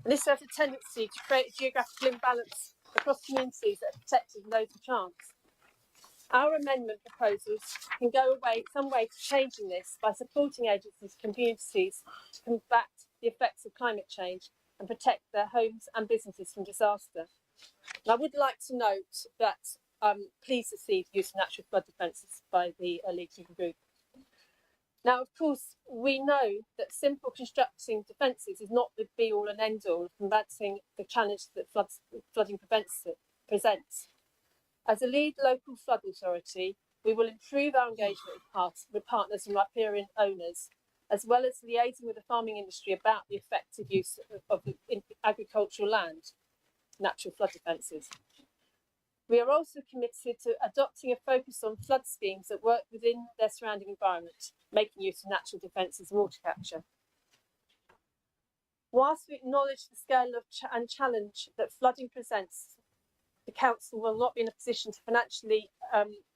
And this has a tendency to create a geographical imbalance across communities that are protected and those of chance. Our amendment proposals can go some way to changing this by supporting agencies and communities to combat the effects of climate change and protect their homes and businesses from disaster. And I would like to note that I'm pleased to see the use of natural flood defences by the leading group. Now, of course, we know that simple constructing defences is not the be-all and end-all of combating the challenge that flooding presents. As a lead local flood authority, we will improve our engagement with partners and riparian owners as well as liaising with the farming industry about the effective use of agricultural land, natural flood defences. We are also committed to adopting a focus on flood schemes that work within their surrounding environment, making use of natural defences and water capture. Whilst we acknowledge the scale of and challenge that flooding presents, the Council will not be in a position to financially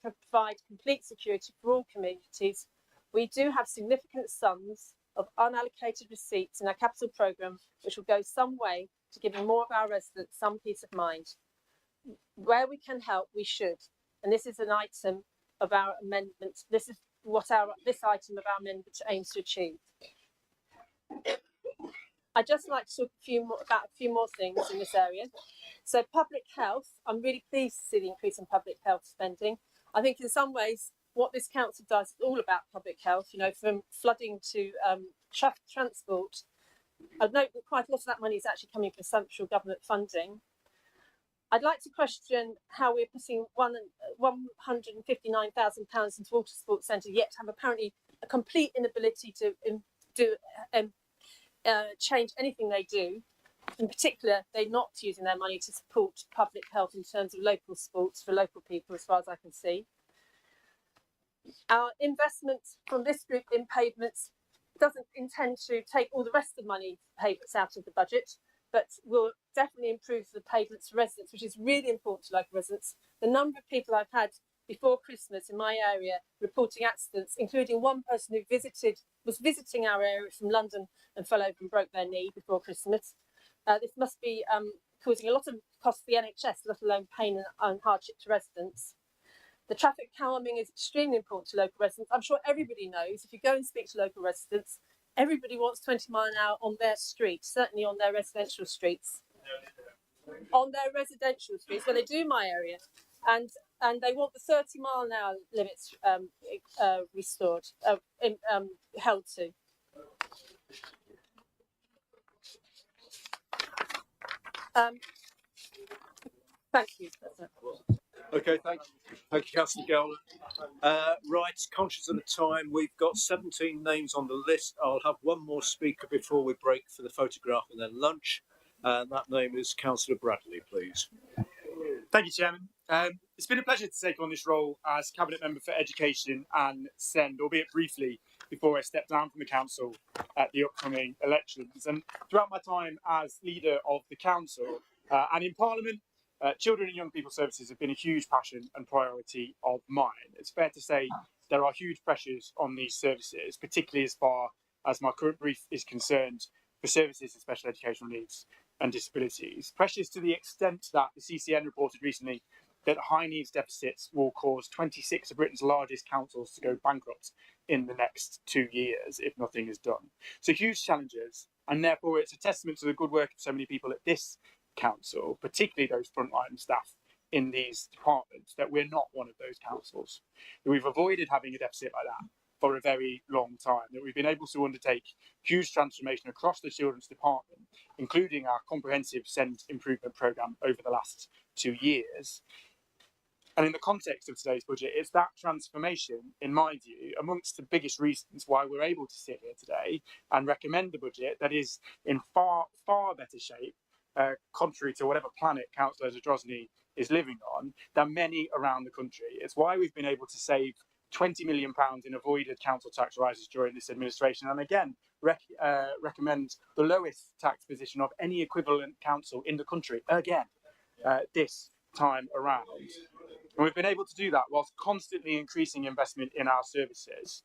provide complete security for all communities. We do have significant sums of unallocated receipts in our capital programme, which will go some way to giving more of our residents some peace of mind. Where we can help, we should. And this is an item of our amendment. This is what this item of our amendment aims to achieve. I'd just like to talk about a few more things in this area. So public health, I'm really pleased to see the increase in public health spending. I think in some ways what this council does is all about public health, you know, from flooding to transport. I'd note that quite a lot of that money is actually coming from central government funding. I'd like to question how we're putting £159,000 into Water Sports Centre, yet have apparently a complete inability to change anything they do. In particular, they're not using their money to support public health in terms of local sports for local people, as far as I can see. Our investment from this group in pavements doesn't intend to take all the rest of the money for pavements out of the budget, but will definitely improve the pavements for residents, which is really important to local residents. The number of people I've had before Christmas in my area reporting accidents, including one person who was visiting our area from London and fell over and broke their knee before Christmas. This must be causing a lot of cost to the NHS, let alone pain and hardship to residents. The traffic calming is extremely important to local residents. I'm sure everybody knows, if you go and speak to local residents, everybody wants 20 miles an hour on their street, certainly on their residential streets. On their residential streets, where they do my area, and they want the 30 mile an hour limits restored, held to. Thank you. Okay, thank you, Councillor Gowland. Right, conscious of the time, we've got 17 names on the list. I'll have one more speaker before we break for the photograph and then lunch. And that name is Councillor Bradley, please. Thank you, Chairman. It's been a pleasure to take on this role as Cabinet Member for Education and SEND, albeit briefly, before I step down from the Council at the upcoming elections. And throughout my time as leader of the Council and in Parliament, children and young people services have been a huge passion and priority of mine. It's fair to say there are huge pressures on these services, particularly as far as my current brief is concerned for services of special educational needs and disabilities. Pressures to the extent that the CCN reported recently that high needs deficits will cause 26 of Britain's largest councils to go bankrupt in the next 2 years if nothing is done. So huge challenges, and therefore it's a testament to the good work of so many people at this council, particularly those frontline staff in these departments, that we're not one of those councils. That we've avoided having a deficit like that for a very long time, that we've been able to undertake huge transformation across the children's department, including our comprehensive SEND improvement programme over the last 2 years. And in the context of today's budget, it's that transformation, in my view, amongst the biggest reasons why we're able to sit here today and recommend a budget that is in far, far better shape, contrary to whatever planet Councillor Zadrozny is living on, than many around the country. It's why we've been able to save £20 million in avoided council tax rises during this administration, and again, recommend the lowest tax position of any equivalent council in the country, again, this time around. And we've been able to do that whilst constantly increasing investment in our services.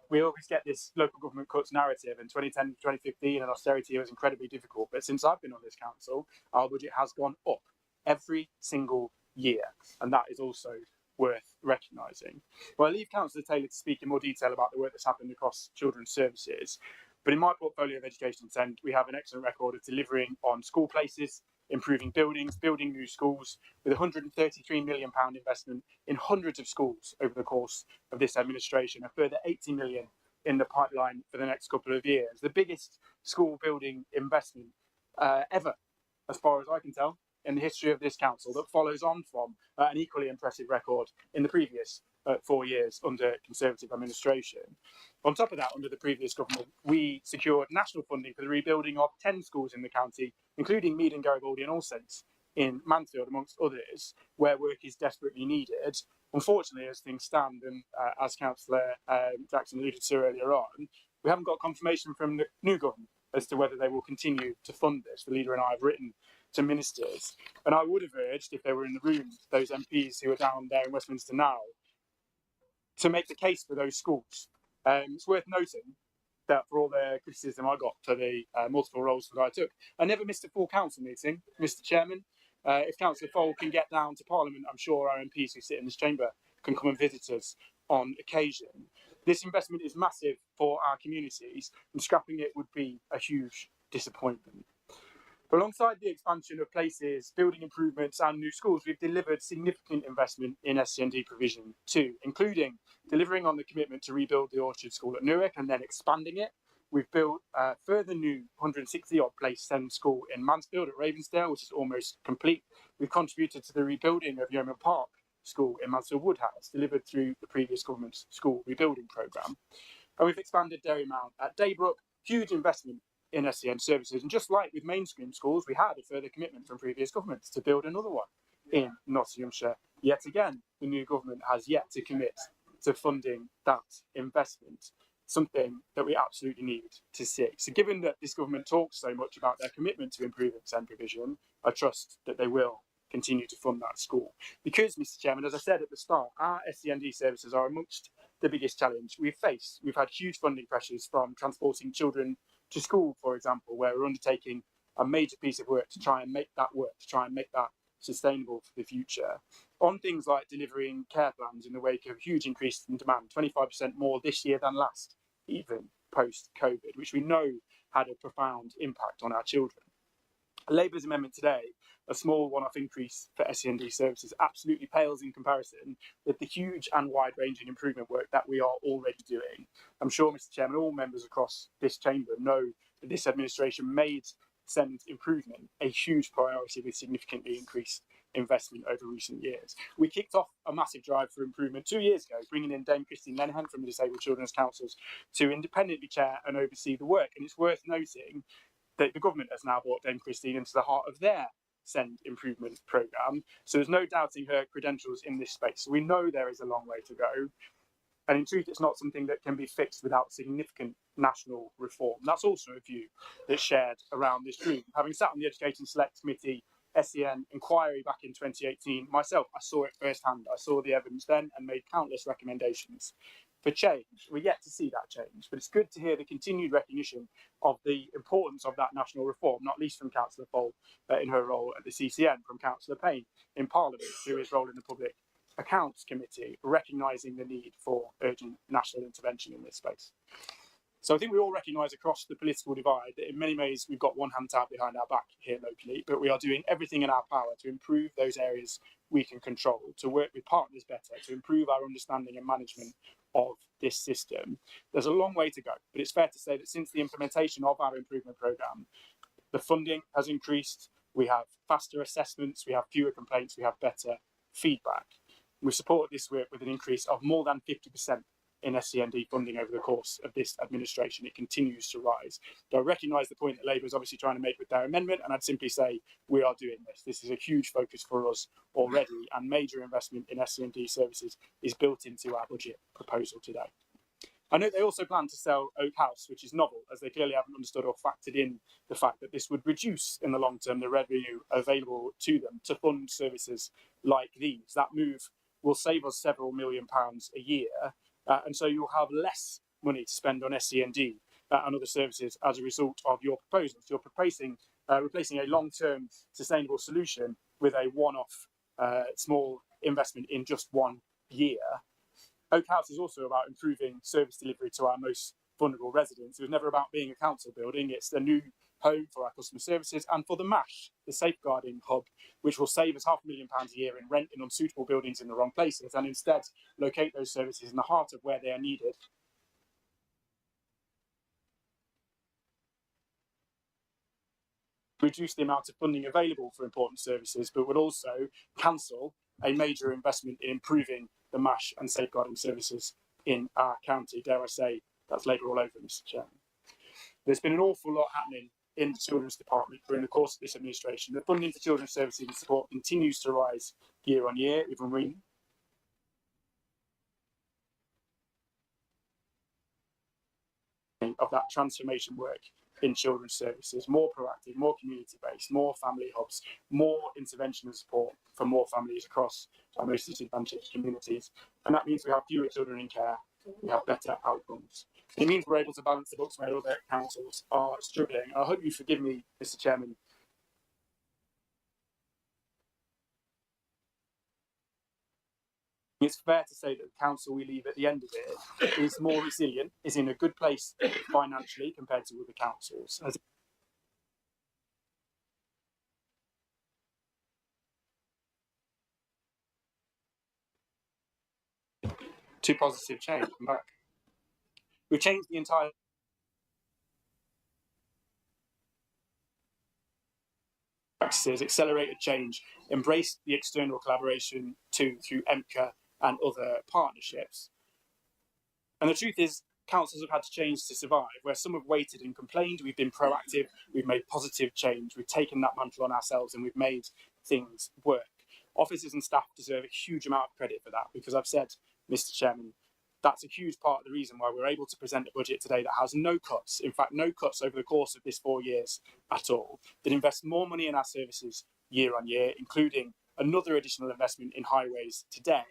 We always get this local government cuts narrative. In 2010 to 2015, and austerity was incredibly difficult. But since I've been on this council, our budget has gone up every single year. And that is also worth recognising. Well, I leave Councillor Taylor to speak in more detail about the work that's happened across children's services. But in my portfolio of education and SEND, we have an excellent record of delivering on school places, improving buildings, building new schools, with £133 million investment in hundreds of schools over the course of this administration, a further £80 million in the pipeline for the next couple of years. The biggest school building investment ever, as far as I can tell, in the history of this council, that follows on from an equally impressive record in the previous 4 years under Conservative administration. On top of that, under the previous government, we secured national funding for the rebuilding of 10 schools in the county, including Mead and Garibaldi and All Saints in Mansfield, amongst others, where work is desperately needed. Unfortunately, as things stand, and as Councillor Jackson alluded to earlier on, we haven't got confirmation from the new government as to whether they will continue to fund this. The leader and I have written to ministers, and I would have urged, if they were in the room, those MPs who are down there in Westminster now, to make the case for those schools. It's worth noting that for all the criticism I got for the multiple roles that I took, I never missed a full council meeting, Mr. Chairman. If Councillor Fole can get down to Parliament, I'm sure our MPs who sit in this chamber can come and visit us on occasion. This investment is massive for our communities, and scrapping it would be a huge disappointment. Alongside the expansion of places, building improvements and new schools, we've delivered significant investment in SCND provision too, including delivering on the commitment to rebuild the Orchard School at Newark and then expanding it. We've built a further new 160-odd place SEND school in Mansfield at Ravensdale, which is almost complete. We've contributed to the rebuilding of Yeoman Park School in Mansfield Woodhouse, delivered through the previous government's school rebuilding programme. And we've expanded Derry Mount at Daybrook, huge investment in SEN services. And just like with mainstream schools, we had a further commitment from previous governments to build another one in Nottinghamshire. Yet again, the new government has yet to commit to funding that investment, something that we absolutely need to see. So given that this government talks so much about their commitment to improving SEN provision, I trust that they will continue to fund that school. Because, Mr. Chairman, as I said at the start, our SEND services are amongst the biggest challenge we've faced. We've had huge funding pressures from transporting children to school, for example, where we're undertaking a major piece of work to try and make that work, to try and make that sustainable for the future. On things like delivering care plans in the wake of a huge increase in demand, 25% more this year than last, even post-COVID, which we know had a profound impact on our children. Labour's amendment today, a small one-off increase for SEND services, absolutely pales in comparison with the huge and wide-ranging improvement work that we are already doing. I'm sure, Mr. Chairman, all members across this chamber know that this administration made SEND improvement a huge priority with significantly increased investment over recent years. We kicked off a massive drive for improvement 2 years ago, bringing in Dame Christine Lenehan from the Disabled Children's Councils to independently chair and oversee the work. And it's worth noting that the government has now brought Dame Christine into the heart of their SEND improvement programme. So there's no doubting her credentials in this space. We know there is a long way to go. And in truth, it's not something that can be fixed without significant national reform. That's also a view that's shared around this room. Having sat on the Education Select Committee SEN inquiry back in 2018, myself, I saw it firsthand. I saw the evidence then and made countless recommendations for change. We're yet to see that change, but it's good to hear the continued recognition of the importance of that national reform, not least from Councillor Fole in her role at the CCN, from Councillor Payne in Parliament through his role in the Public Accounts Committee, recognising the need for urgent national intervention in this space. So I think we all recognise across the political divide that in many ways we've got one hand tied behind our back here locally, but we are doing everything in our power to improve those areas we can control, to work with partners better, to improve our understanding and management of this system. There's a long way to go, but it's fair to say that since the implementation of our improvement programme, the funding has increased, we have faster assessments, we have fewer complaints, we have better feedback. We've supported this work with an increase of more than 50% in SEND funding over the course of this administration. It continues to rise. But I recognise the point that Labour is obviously trying to make with their amendment, and I'd simply say we are doing this. This is a huge focus for us already, and major investment in SEND services is built into our budget proposal today. I know they also plan to sell Oak House, which is novel, as they clearly haven't understood or factored in the fact that this would reduce in the long term the revenue available to them to fund services like these. That move will save us several £1 million a year, and so you'll have less money to spend on SEND and other services as a result of your proposals. You're replacing a long-term sustainable solution with a one-off small investment in just 1 year. Oak House is also about improving service delivery to our most vulnerable residents. It was never about being a council building. It's a new home for our customer services and for the MASH, the safeguarding hub, which will save us £500,000 a year in rent in unsuitable buildings in the wrong places, and instead locate those services in the heart of where they are needed. Reduce the amount of funding available for important services, but would also cancel a major investment in improving the MASH and safeguarding services in our county. Dare I say, that's Labour all over, Mr. Chairman. There's been an awful lot happening in the Children's Department during the course of this administration. The funding for children's services and support continues to rise year on year, even we of that transformation work in children's services, more proactive, more community-based, more family hubs, more intervention and support for more families across our most disadvantaged communities. And that means we have fewer children in care, we have better outcomes. It means we're able to balance the books where other councils are struggling. I hope you forgive me, Mr. Chairman. It's fair to say that the council we leave at the end of it is more resilient, is in a good place financially compared to other councils. To positive change. We've changed the entire practices, accelerated change, embraced the external collaboration too through EMCA and other partnerships. And the truth is, councils have had to change to survive. Where some have waited and complained, we've been proactive, we've made positive change, we've taken that mantle on ourselves and we've made things work. Officers and staff deserve a huge amount of credit for that, because I've said, Mr. Chairman, that's a huge part of the reason why we're able to present a budget today that has no cuts, in fact, no cuts over the course of this 4 years at all, that invests more money in our services year on year, including another additional investment in highways today,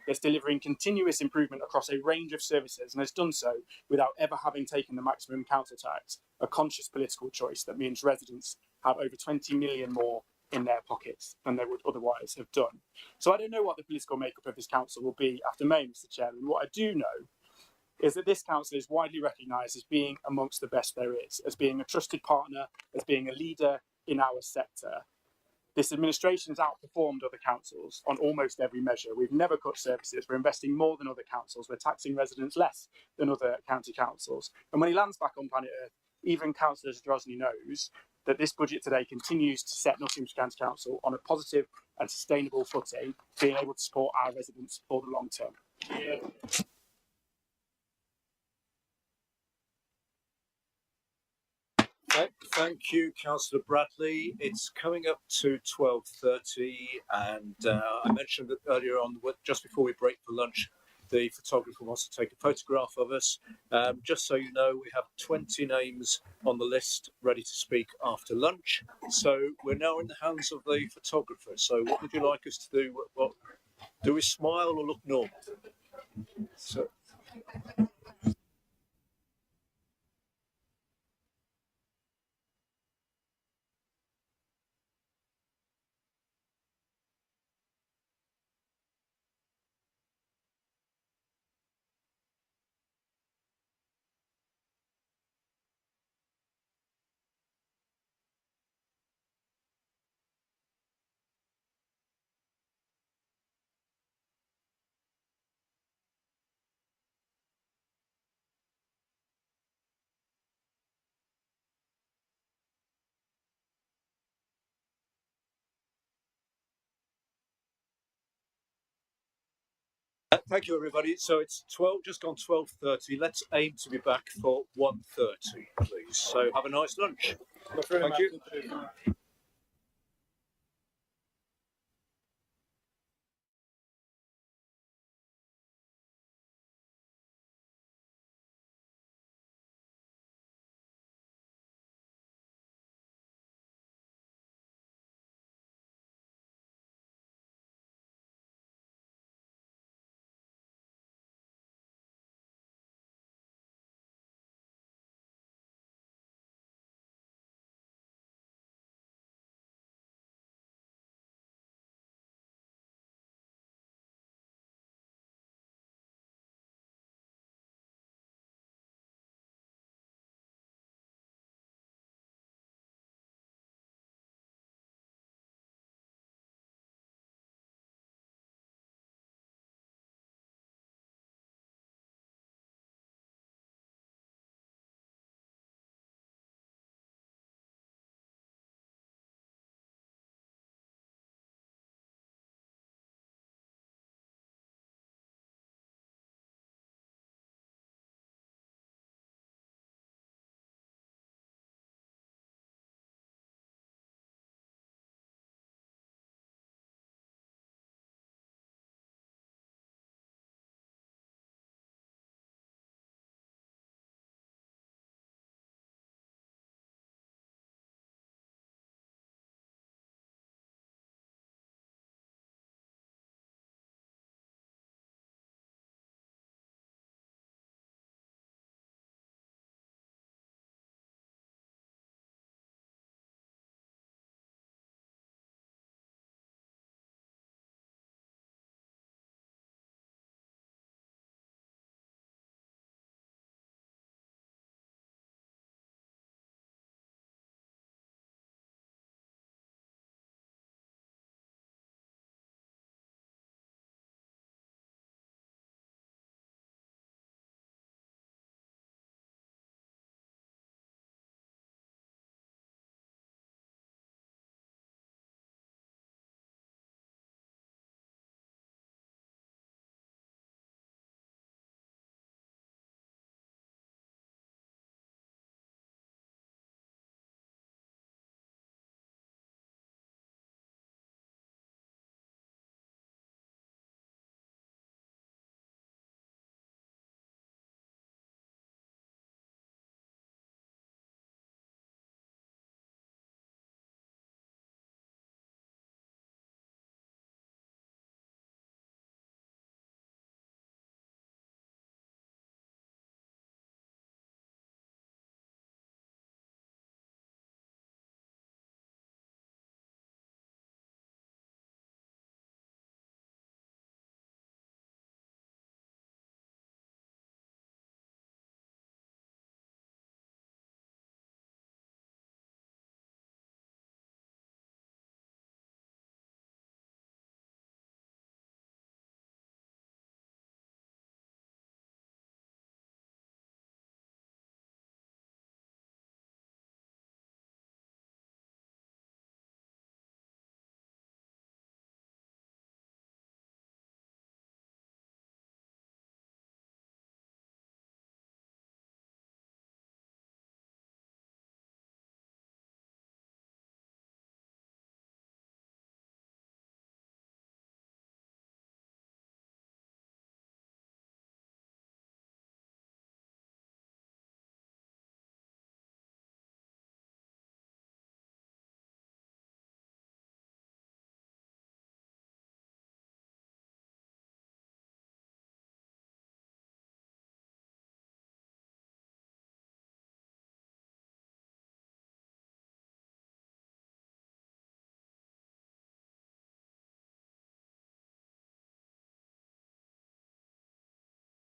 that's delivering continuous improvement across a range of services and has done so without ever having taken the maximum council tax, a conscious political choice that means residents have over 20 million more in their pockets than they would otherwise have done. So I don't know what the political makeup of this council will be after May, Mr. Chairman. What I do know is that this council is widely recognised as being amongst the best there is, as being a trusted partner, as being a leader in our sector. This administration has outperformed other councils on almost every measure. We've never cut services. We're investing more than other councils. We're taxing residents less than other county councils. And when he lands back on planet Earth, even Councillor Drosny knows that this budget today continues to set Nottinghamshire County Council on a positive and sustainable footing, being able to support our residents for the long term. Thank you, Councillor Bradley. It's coming up to 12:30, and I mentioned that earlier on, just before we break for lunch, the photographer wants to take a photograph of us. Just so you know, we have 20 names on the list ready to speak after lunch. So we're now in the hands of the photographer. So what would you like us to do? What do we smile or look normal? So. Thank you, everybody. So it's 12, just gone 12:30. Let's aim to be back for 1:30, please. So have a nice lunch. Thank you.